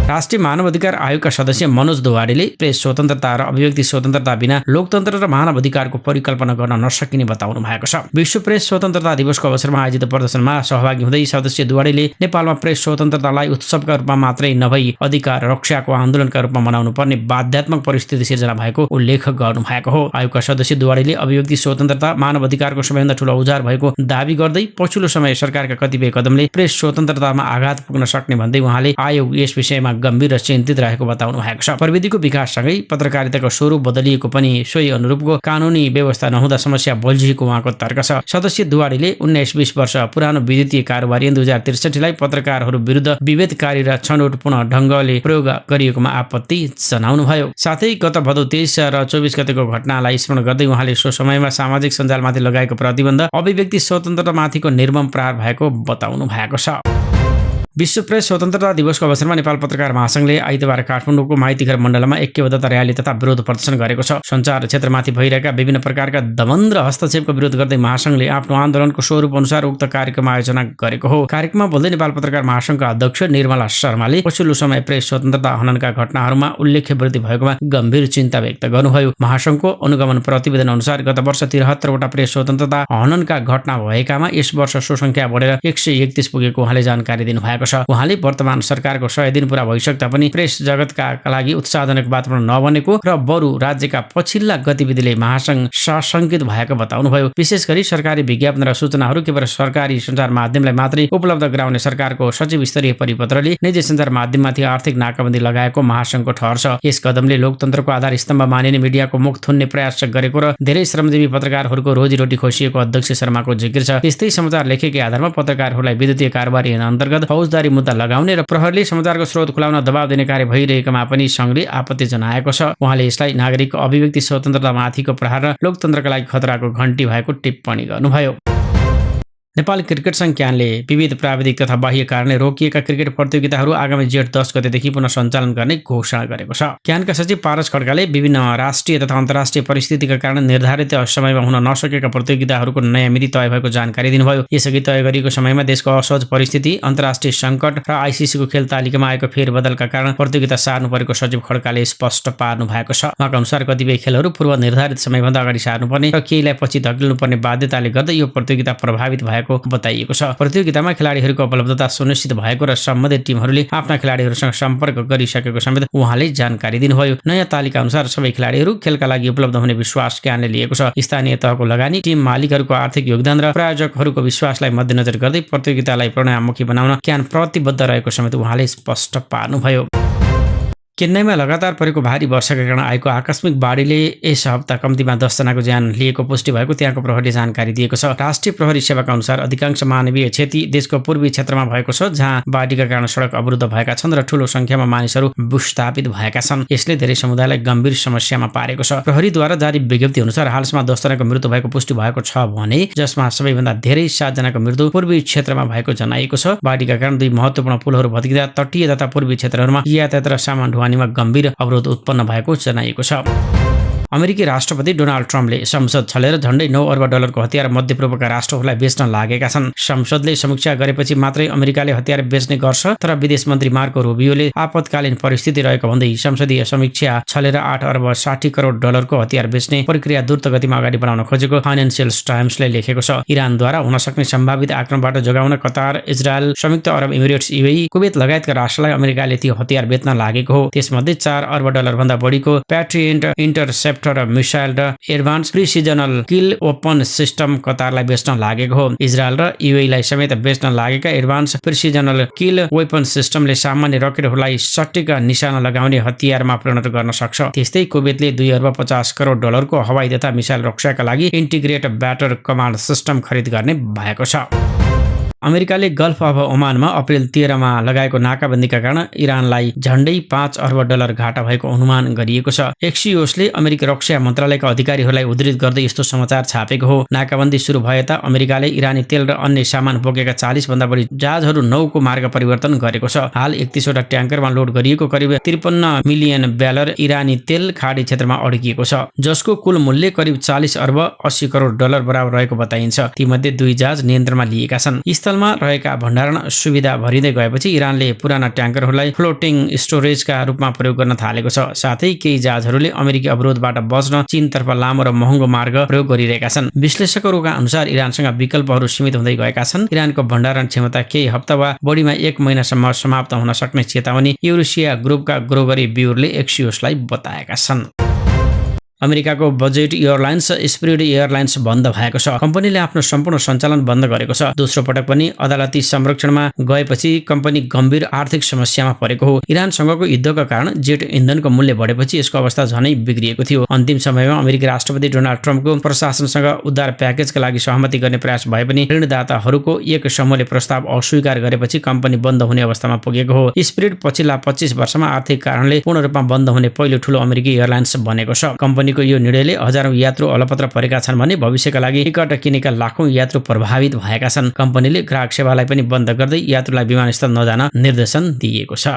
राष्ट्रिय मानव अधिकार आयोगका सदस्य मनोज दुवाडीले प्रेस स्वतन्त्रता र अभिव्यक्ति स्वतन्त्रता बिना लोकतन्त्र र मानव अधिकारको परिकल्पना गर्न नसकिने बताउनु भएको छ। विश्व प्रेस स्वतन्त्रता दिवसको अवसरमा आयोजित प्रदर्शनमा सहभागी हुँदै सदस्य दुवाडीले नेपालमा प्रेस स्वतन्त्रतालाई उत्सवका रूपमा मात्रै नभई अधिकार रक्षाको आन्दोलनका रूपमा मनाउनु पर्ने बाध्यात्मक परिस्थिति सिर्जना भएको उल्लेख गर्नु भएको हो। आयोगका सदस्य दुवाडीले अभिव्यक्ति स्वतन्त्रता मानव अधिकारको सबैभन्दा ठूलो औजार भएको दावी गर्दै पछिल्लो समय सरकारका कतिपय कदमले प्रेस स्वतन्त्रतामा आघात पुग्न सक्ने भन्दै उहाँले आयोग यस विषयमा गम्भीर र चिन्तित रहेको बताउनु भएको छ। प्रविधिको विकाससँगै पत्रकारिताको स्वरूप बदलिएको पनि सोही अनुरूपको कानुनी व्यवस्था नहुँदा समस्या बल्झिएको उहाँको तर्क छ। सदस्य दुवाडीले 19-20 वर्ष पुरानो विद्युतीय कारोबार ऐन 2063 लाई पत्रकारहरू विरुद्ध विभेदकारी र छनौटपूर्ण ढङ्गले प्रयोग गरिएकोमा आपत्ति जनाउनुभयो। साथै गत भदौ 23 र 24 गतेको घटनालाई स्मरण गर्दै उहाँले सो समयमा सामाजिक सञ्जालमाथि लगाएको प्रतिबन्ध अभिव्यक्ति स्वतन्त्रतामाथिको निर्मम प्रहार भएको बताउनु भएको छ। विश्व प्रेस स्वतन्त्रता दिवसको अवसरमा नेपाल पत्रकार महासंघले आइतबार काठमाडौँको माइतीघर मण्डलमा ऐक्यबद्धता र्याली तथा विरोध प्रदर्शन गरेको छ। सञ्चार क्षेत्रमाथि भइरहेका विभिन्न प्रकारका दमन र हस्तक्षेपको विरोध गर्दै महासंघले आफ्नो आन्दोलनको स्वरूप अनुसार उक्त कार्यक्रम आयोजना गरेको हो। कार्यक्रममा बोल्दै नेपाल पत्रकार महासंघका अध्यक्ष निर्मला शर्माले पछिल्लो समय प्रेस स्वतन्त्रता हननका घटनाहरूमा उल्लेख्य वृद्धि भएकोमा गम्भीर चिन्ता व्यक्त गर्नुभयो। महासंघको अनुगमन प्रतिवेदन अनुसार गत वर्ष 73 वटा प्रेस स्वतन्त्रता हननका घटना भएकामा यस वर्ष सो संख्या बढेर 131 पुगेको उहाँले जानकारी दिनुभएको भएको छ। उहाँले वर्तमान सरकारको 100 दिन पूरा भइसक्दा पनि प्रेस जगतका लागि उत्साहजनक वातावरण नबनेको र बरु राज्यका पछिल्ला गतिविधिले महासंघ सशंकित भएको बताउनुभयो। विशेष गरी सरकारी विज्ञापन र सूचनाहरू केवल सरकारी सञ्चार माध्यमलाई मात्रै उपलब्ध गराउने सरकारको सचिव स्तरीय परिपत्रले निजी सञ्चार माध्यममाथि आर्थिक नाकाबन्दी लगाएको महासंघको ठहर छ। यस कदमले लोकतन्त्रको आधार स्तम्भ मानिने मिडियाको मुख थुन्ने प्रयास गरेको र धेरै श्रमजीवी पत्रकारहरूको रोजीरोटी खोसिएको अध्यक्ष शर्माको जिकिर छ। त्यस्तै समाचार लेखेकै आधारमा पत्रकारहरूलाई विद्युतीय कारबाही अन्तर्गत फौजदारी मुद्दा लगाउने र प्रहरीले समाचारको स्रोत खुलाउन दबाव दिने कार्य भइरहेकोमा पनि संघले आपत्ति जनाएको छ। उहाँले यसलाई नागरिकको अभिव्यक्ति स्वतन्त्रतामाथिको प्रहार र लोकतन्त्रका लागि खतराको घण्टी भएको टिप्पणी गर्नुभयो। नेपाल क्रिकेट संघ क्यानले विविध प्राविधिक तथा बाह्य कारणले रोकिएका क्रिकेट प्रतियोगिताहरू आगामी जेठ 10 गतेदेखि पुनः सञ्चालन गर्ने घोषणा गरेको छ। क्यानका सचिव पारस खड्काले विभिन्न राष्ट्रिय तथा अन्तर्राष्ट्रिय परिस्थितिका कारण निर्धारित समयमा हुन नसकेका प्रतियोगिताहरूको नयाँ मिति तय भएको जानकारी दिनुभयो। यसअघि तय गरिएको समयमा देशको असहज परिस्थिति, अन्तर्राष्ट्रिय सङ्कट र आइसिसीको खेल तालिकामा आएको फेरबदलका कारण प्रतियोगिता सार्नु परेको सचिव खड्काले स्पष्ट पार्नु भएको छ। उहाँका अनुसार कतिपय खेलहरू पूर्व निर्धारित समयभन्दा अगाडि सार्नुपर्ने र केहीलाई पछि धकेल्नुपर्ने बाध्यताले गर्दा यो प्रतियोगिता प्रभावित भएको बताइएको छ। प्रतियोगितामा खेलाडीहरूको उपलब्धता सुनिश्चित भएको र सम्बन्धित टिमहरूले आफ्ना खेलाडीहरूसँग सम्पर्क गरिसकेको समेत उहाँले जानकारी दिनुभयो। नयाँ तालिका अनुसार सबै खेलाडीहरू खेलका लागि उपलब्ध हुने विश्वास क्यानले लिएको छ। स्थानीय तहको लगानी, टिम मालिकहरूको आर्थिक योगदान र प्रायोजकहरूको विश्वासलाई मध्यनजर गर्दै प्रतियोगितालाई परिणाममुखी बनाउन क्यान प्रतिबद्ध रहेको समेत उहाँले स्पष्ट पार्नुभयो। चेन्नईमा लगातार परेको भारी वर्षाका कारण आएको आकस्मिक बाढीले यस हप्ता कम्तीमा 10 जनाको ज्यान लिएको पुष्टि भएको त्यहाँको प्रहरीले जानकारी दिएको छ। राष्ट्रिय प्रहरी सेवाका अनुसार अधिकांश मानवीय क्षति देशको पूर्वी क्षेत्रमा भएको छ, जहाँ बाढीका कारण सडक अवरुद्ध भएका छन् र ठूलो संख्यामा मानिसहरू विस्थापित भएका छन्। यसले धेरै समुदायलाई गम्भीर समस्यामा पारेको छ। प्रहरीद्वारा जारी विज्ञप्ति अनुसार हालसम्म 10 जनाको मृत्यु भएको पुष्टि भएको छ भने जसमा सबैभन्दा धेरै 7 जनाको मृत्यु पूर्वी क्षेत्रमा भएको जनाइएको छ। बाढीका कारण 2 महत्त्वपूर्ण पुलहरू भत्किँदा तटीय तथा पूर्वी क्षेत्रहरूमा यातायात र सामान ढुवानीमा गम्भीर अवरोध उत्पन्न भएको जनाइएको छ। अमेरिकी राष्ट्रपति डोनाल्ड ट्रम्पले संसद छलेर झण्डै 9 अर्ब डलरको हतियार मध्यपूर्वका राष्ट्रहरूलाई बेच्न लागेका छन्। संसदले समीक्षा गरेपछि मात्रै अमेरिकाले हतियार बेच्ने गर्छ, तर विदेश मन्त्री मार्को रुबियोले आपतकालीन परिस्थिति रहेको भन्दै संसदीय समीक्षा छलेर 8 अर्ब 60 करोड डलरको हतियार बेच्ने प्रक्रिया द्रुत गतिमा अगाडि बढाउन खोजेको फाइनान्शियल टाइम्सले लेखेको छ। इरानद्वारा हुन सक्ने सम्भावित आक्रमणबाट जोगाउन कतार, इजरायल, संयुक्त अरब इमिरेट्स, युएई, कुवेत लगायतका राष्ट्रलाई अमेरिकाले ती हतियार बेच्न लागेको हो। त्यसमध्ये 4 अर्ब डलर भन्दा बढीको प्याट्रियट इन्टरसेप्टर र मिसाइल र एडभान्स प्रिसिजनल किल ओपन सिस्टम कतारलाई बेच्न लागेको हो। इजरायल र युएईलाई समेत बेच्न लागेका एडभान्स प्रिसिजनल किल वेपन सिस्टमले सामान्य रकेटहरूलाई सटिक निशाना लगाउने हतियारमा परिणत गर्न सक्छ। त्यस्तै कुवेतले 2 अर्ब 50 करोड डलरको हवाई तथा मिसाइल रक्षाका लागि इन्टिग्रेट ब्याटर कमान्ड सिस्टम खरिद गर्ने भएको छ। अमेरिकाले गल्फ अफ ओमानमा अप्रिल 13 मा लगाएको नाकाबन्दीका कारण इरानलाई झण्डै 5 अर्ब डलर घाटा भएको अनुमान गरिएको छ। एक्सियोसले अमेरिकी रक्षा मन्त्रालयका अधिकारीहरूलाई उद्धृत गर्दै यस्तो समाचार छापेको हो। नाकाबन्दी सुरु भए ता अमेरिकाले इरानी तेल र अन्य सामान बोकेका 40 भन्दा बढी जहाजहरू 9 को मार्ग परिवर्तन गरेको छ। हाल 31 वटा ट्याङ्करमा लोड गरिएको करिब 53 मिलियन ब्यारल इरानी तेल खाडी क्षेत्रमा अड्किएको छ, जसको कुल मूल्य करिब 40 अर्ब 80 करोड डलर बराबर रहेको बताइन्छ। तीमध्ये 2 जहाज नियन्त्रणमा लिएका छन्। स्थलमा रहेका भण्डारण सुविधा भरिँदै गएपछि इरानले पुराना ट्याङ्करहरूलाई फ्लोटिङ स्टोरेजका रूपमा प्रयोग गर्न थालेको छ। साथै केही जहाजहरूले अमेरिकी अवरोधबाट बच्न चीनतर्फ लामो र महँगो मार्ग प्रयोग गरिरहेका छन्। विश्लेषकहरूका अनुसार इरानसँग विकल्पहरू सीमित हुँदै गएका छन्। इरानको भण्डारण क्षमता केही हप्ता वा बढीमा 1 महिनासम्म समाप्त हुन सक्ने चेतावनी युरेसिया ग्रुपका ग्रोगरी ब्युरोले एक्सियोसलाई बताएका छन्। अमेरिकाको बजेट एयरलाइन्स स्पिरिट एयरलाइन्स बन्द भएको छ। कम्पनीले आफ्नो सम्पूर्ण सञ्चालन बन्द गरेको छ। दोस्रो पटक पनि अदालती संरक्षणमा गएपछि कम्पनी गम्भीर आर्थिक समस्यामा परेको हो। इरानसँगको युद्धका कारण जेट इन्धनको मूल्य बढेपछि यसको अवस्था झनै बिग्रिएको थियो। अन्तिम समयमा अमेरिकी राष्ट्रपति डोनाल्ड ट्रम्पको प्रशासनसँग उद्धार प्याकेजका लागि सहमति गर्ने प्रयास भए पनि ऋणदाताहरूको एक समूहले प्रस्ताव अस्वीकार गरेपछि कम्पनी बन्द हुने अवस्थामा पुगेको हो। स्पिरिट पछिल्ला 25 वर्षमा आर्थिक कारणले पूर्ण रूपमा बन्द हुने पहिलो ठूलो अमेरिकी एयरलाइन्स बनेको छ। कम्पनीको यो निर्णयले हजारौं यात्रु अलपत्र परेका छन् भने भविष्यका लागि टिकट किनेका लाखौं यात्रु प्रभावित भएका छन्। कम्पनीले ग्राहक सेवालाई पनि बन्द गर्दै यात्रुलाई विमानस्थल नजान निर्देशन दिएको छ।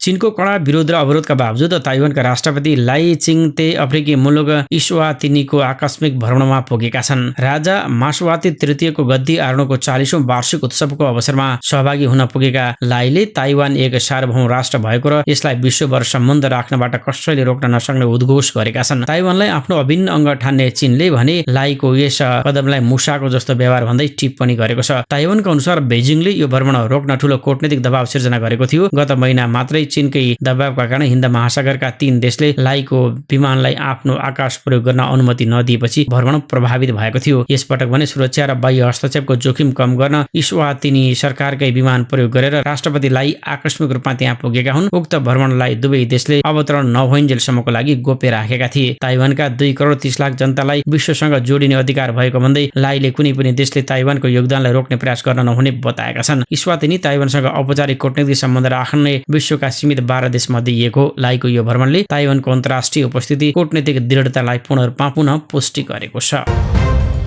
चीनको कडा विरोध र अवरोधका बावजुद ताइवानका राष्ट्रपति लाई चिङते अफ्रिकी मुलुक इस्वातिनीको आकस्मिक भ्रमणमा पुगेका छन्। राजा मासवाती तृतीयको गद्दी आरोहणको 40औं वार्षिक उत्सवको अवसरमा सहभागी हुन पुगेका लाईले ताइवान एक सार्वभौम राष्ट्र भएको र यसलाई विश्वभर सम्बन्ध राख्नबाट कसैले रोक्न नसक्ने उद्घोष गरेका छन्। ताइवानलाई आफ्नो अभिन्न अङ्ग ठान्ने चीनले भने लाईको यस कदमलाई मुसाको जस्तो व्यवहार भन्दै टिप्पणी गरेको छ। ताइवानको अनुसार बेजिङले यो भ्रमण रोक्न ठूलो कूटनीतिक दबाव सिर्जना गरेको थियो। गत महिना मात्रै चीनकै दबावका कारण हिन्द महासागरका 3 देशले लाईको विमानलाई आफ्नो आकाश प्रयोग गर्न अनुमति नदिएपछि भ्रमण प्रभावित भएको थियो। यसपटक भने सुरक्षा र बाह्य हस्तक्षेपको जोखिम कम गर्न इस्वातिनी सरकारकै विमान प्रयोग गरेर राष्ट्रपति लाई आकस्मिक रूपमा त्यहाँ पुगेका हुन्। उक्त भ्रमणलाई दुवै देशले अवतरण नभइन्जेलसम्मको लागि गोप्य राखेका थिए। ताइवानका 2 करोड 30 लाख जनतालाई विश्वसँग जोडिने अधिकार भएको भन्दै लाईले कुनै पनि देशले ताइवानको योगदानलाई रोक्ने प्रयास गर्न नहुने बताएका छन्। इस्वातिनी ताइवानसँग औपचारिक कूटनीतिक सम्बन्ध राख्ने विश्वका सीमित 12 देश मध्ये एक हो। लाईको यो भ्रमणले ताइवानको अन्तर्राष्ट्रिय उपस्थिति कूटनीतिक दृढतालाई पुनः पुष्टि गरेको छ।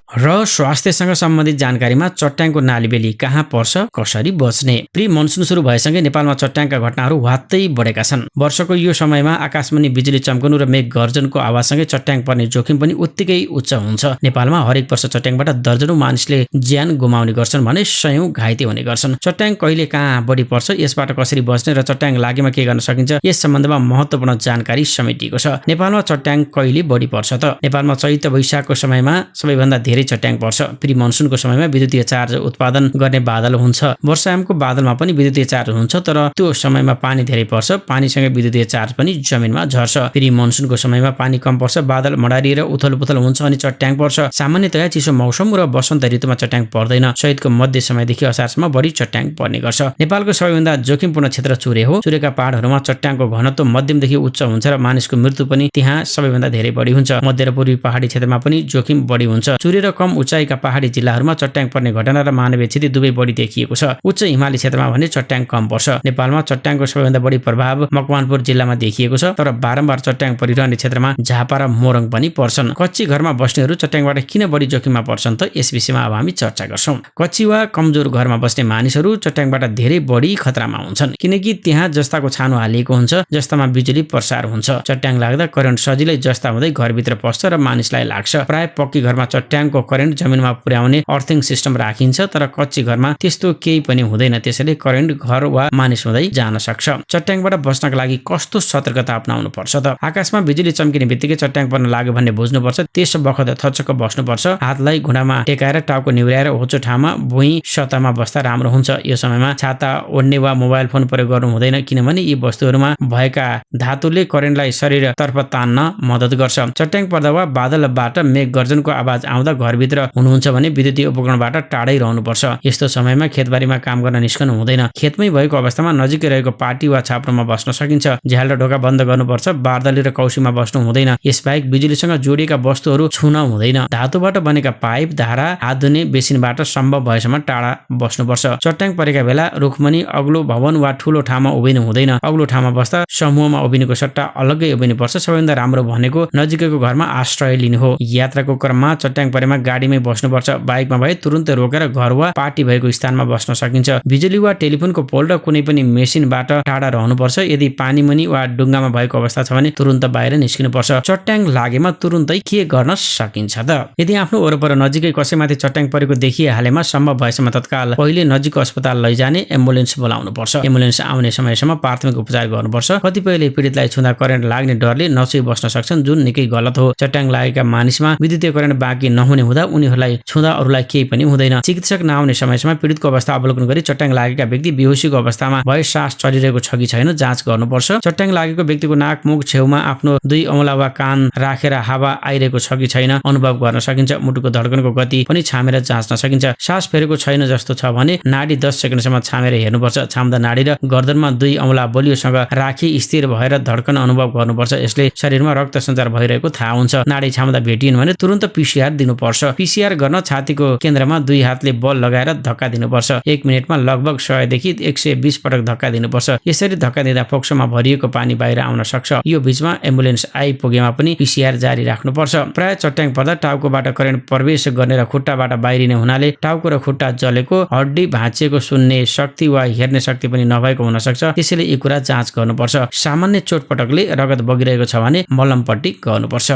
र स्वास्थ्यसँग सम्बन्धित जानकारीमा चट्याङको नालीबेली कहाँ पर्छ, कसरी बच्ने। प्री मनसुन सुरु भएसँगै नेपालमा चट्याङका घटनाहरू वात्तै बढेका छन्। वर्षको यो समयमा आकाशमुनि बिजुली चम्कनु र मेघ गर्जनको आवाजसँगै चट्याङ पर्ने जोखिम पनि उत्तिकै उच्च हुन्छ। नेपालमा हरेक वर्ष चट्याङबाट दर्जनौं मानिसले ज्यान गुमाउने गर्छन् भने सयौं घाइते हुने गर्छन्। चट्याङ कहिले कहाँ बढी पर्छ, यसबाट कसरी बच्ने र चट्याङ लागेमा के गर्न सकिन्छ, यस सम्बन्धमा महत्त्वपूर्ण जानकारी समेटिएको छ। नेपालमा चट्याङ कहिले बढी पर्छ त? नेपालमा चैत वैशाखको समयमा सबैभन्दा धेरै चट्याङ पर्छ। प्री मनसुनको समयमा विद्युतीय चार्ज उत्पादन गर्ने बादल हुन्छ। वर्षायामको बादलमा पनि विद्युतीय चार्ज हुन्छ, तर त्यो समयमा पानी धेरै पर्छ। पानीसँगै विद्युतीय चार्ज पनि जमिनमा झर्छ। प्री मनसुनको समयमा पानी कम पर्छ, बादल मडारिएर उथलपुथल हुन्छ अनि चट्याङ पर्छ। सामान्यतया चिसो मौसम र वसन्त ऋतुमा चट्याङ पर्दैन। चैतको मध्य समयदेखि असारसम्म बढी चट्याङ पर्ने गर्छ। नेपालको सबैभन्दा जोखिमपूर्ण क्षेत्र चुरे हो। चुरेका पहाडहरूमा चट्याङको घनत्व मध्यमदेखि उच्च हुन्छ र मानिसको मृत्यु पनि त्यहाँ सबैभन्दा धेरै बढी हुन्छ। मध्य र पूर्वी पहाडी क्षेत्रमा पनि जोखिम बढी हुन्छ। चुरे र कम उचाइका पहाडी जिल्लाहरूमा चट्याङ पर्ने घटना र मानवीय क्षति दुवै बढी देखिएको छ। उच्च हिमाली क्षेत्रमा भने चट्याङ कम पर्छ। नेपालमा चट्याङको सबैभन्दा बढी प्रभाव मकवानपुर जिल्लामा देखिएको छ, तर बारम्बार चट्याङ परिरहने क्षेत्रमा झापा र मोरङ पनि पर्छन्। कच्ची घरमा बस्नेहरू चट्याङबाट किन बढी जोखिममा पर्छन् त? यस विषयमा अब हामी चर्चा गर्छौं। कच्ची वा कमजोर घरमा बस्ने मानिसहरू चट्याङबाट धेरै बढी खतरामा हुन्छन्, किनकि त्यहाँ जस्ताको छानो हालिएको हुन्छ, जस्तामा बिजुली प्रसार हुन्छ। चट्याङ लाग्दा करेन्ट सजिलै जस्ता हुँदै घरभित्र पस्छ र मानिसलाई लाग्छ। प्राय पक्की घरमा चट्याङको करेन्ट जमिनमा पुर्याउने अर्थिङ सिस्टम राखिन्छ, तर कच्ची घरमा त्यस्तो केही पनि हुँदैन। त्यसैले करेन्ट घर वा मानिस हुँदै जान सक्छ। चट्याङबाट बच्नका लागि कस्तो सतर्कता अपनाउनु पर्छ त? आकाशमा बिजुली चम्किने बित्तिकै चट्याङ पर्न लाग्यो भन्ने बुझ्नुपर्छ। त्यस बखत थचक्क बस्नुपर्छ। हातलाई घुँडामा टेकाएर टाउको निहुर्याएर होचो ठाउँमा भुइँ सतहमा बस्दा राम्रो हुन्छ। यो समयमा छाता ओढ्ने वा मोबाइल फोन प्रयोग गर्नु हुँदैन, किनभने यी वस्तुहरूमा भएका धातुले करेन्टलाई शरीरतर्फ तान्न मद्दत गर्छ। चट्याङ पर्दा वा बादलबाट मेघ गर्जनको आवाज आउँदा घरभित्र हुनुहुन्छ भने विद्युतीय उपकरणबाट टाढै रहनुपर्छ। यस्तो समयमा खेतबारीमा काम गर्न निस्कनु हुँदैन। खेतमै भएको अवस्थामा नजिकै रहेको पाटी वा छाप्रोमा बस्न सकिन्छ। झ्याल र ढोका बन्द गर्नुपर्छ। बारदली र कौशीमा बस्नु हुँदैन। यसबाहेक बिजुलीसँग जोडिएका वस्तुहरू छुन हुँदैन। धातुबाट बनेका पाइप, धारा, हात धुने बेसिनबाट सम्भव भएसम्म टाढा बस्नुपर्छ। चट्याङ परेका बेला रुखमुनि, अग्लो भवन वा ठूलो ठाउँमा उभिनु हुँदैन। अग्लो ठाउँमा बस्दा समूहमा उभिनुको सट्टा अलग्गै उभिनुपर्छ। सबैभन्दा राम्रो भनेको नजिकैको घरमा आश्रय लिनु हो। यात्राको क्रममा चट्याङ परेमा गाडीमै बस्नुपर्छ। बाइकमा भए तुरुन्तै रोकेर घर वा पार्टी भएको स्थानमा बस्न सकिन्छ। बिजुली वा टेलिफोनको पोल र कुनै पनि मेसिनबाट टाढा रहनुपर्छ। यदि पानी मुनि वा डुङ्गामा भएको अवस्था छ भने तुरुन्त बाहिर निस्किनुपर्छ। चट्याङ लागेमा तुरुन्तै के गर्न सकिन्छ त? यदि आफ्नो वरपर नजिकै कसैमाथि चट्याङ परेको देखिहालेमा सम्भव भएसम्म तत्काल पहिले नजिकको अस्पताल लैजाने, एम्बुलेन्स बोलाउनु पर्छ। एम्बुलेन्स आउने समयसम्म प्राथमिक उपचार गर्नुपर्छ। कतिपयले पीडितलाई छुँदा करेन्ट लाग्ने डरले नछुई बस्न सक्छन्, जुन निकै गलत हो। चट्याङ लागेका मानिसमा विद्युतीय करेन्ट बाँकी नहुने हुँदा उनीहरूलाई छुँदा अरूलाई केही पनि हुँदैन। चिकित्सक नआउने समयसम्म पीडितको अवस्था अवलोकन गरी चट्याङ लागेका व्यक्ति बेहोसीको अवस्थामा भए सास चलिरहेको छ कि छैन जाँच गर्नुपर्छ। चट्याङ लागेको व्यक्तिको नाक, मुख छेउमा आफ्नो 2 औँला वा कान राखेर हावा आइरहेको छ कि छैन अनुभव गर्न सकिन्छ। मुटुको धड्कनको गति पनि छामेर जाँच्न सकिन्छ। सास फेरेको छैन जस्तो छ भने नाडी 10 सेकेन्डसम्म छामेर हेर्नुपर्छ। छाम्दा नाडी र गर्दनमा 2 औँला बलियोसँग राखी स्थिर भएर धड्कन अनुभव गर्नुपर्छ। यसले शरीरमा रक्त सञ्चार भइरहेको थाहा हुन्छ। नाडी छाम्दा भेटिएन भने तुरुन्त PCR दिनुपर्छ। पर्छ। पीसीआर गर्न छातीको केन्द्रमा 2 हातले बल लगाएर धक्का दिनुपर्छ। 1 मिनेटमा लगभग 100 देखि 120 पटक धक्का दिनुपर्छ। यसरी धक्का दिँदा फोक्सोमा भरिएको पानी बाहिर आउन सक्छ। यो बीचमा एम्बुलेन्स आइपुगेमा पनि पीसीआर जारी राख्नुपर्छ। प्राय चट्याङ पर्दा टाउकोबाट करेन्ट प्रवेश गर्ने र खुट्टाबाट बाहिरिने हुनाले टाउको र खुट्टा जलेको, हड्डी भाँचिएको, सुन्ने शक्ति वा हेर्ने शक्ति पनि नभएको हुन सक्छ। त्यसैले यी कुरा जाँच गर्नुपर्छ। सामान्य चोटपटकले रगत बगिरहेको छ भने मलमपट्टी गर्नुपर्छ।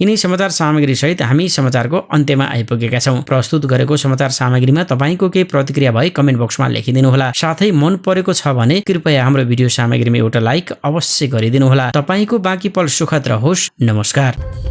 यिनै समाचार सामग्री सहित हामी समाचारको अन्त्यमा आइपुगेका छौं। प्रस्तुत गरेको समाचार सामग्रीमा तपाईको केही प्रतिक्रिया भए कमेन्ट बक्समा लेखिदिनुहोला। साथै मन परेको छ भने कृपया हाम्रो भिडियो सामग्रीमा एउटा लाइक अवश्य गरिदिनुहोला। तपाईको बाँकी पल सुखद रहोस्। नमस्कार।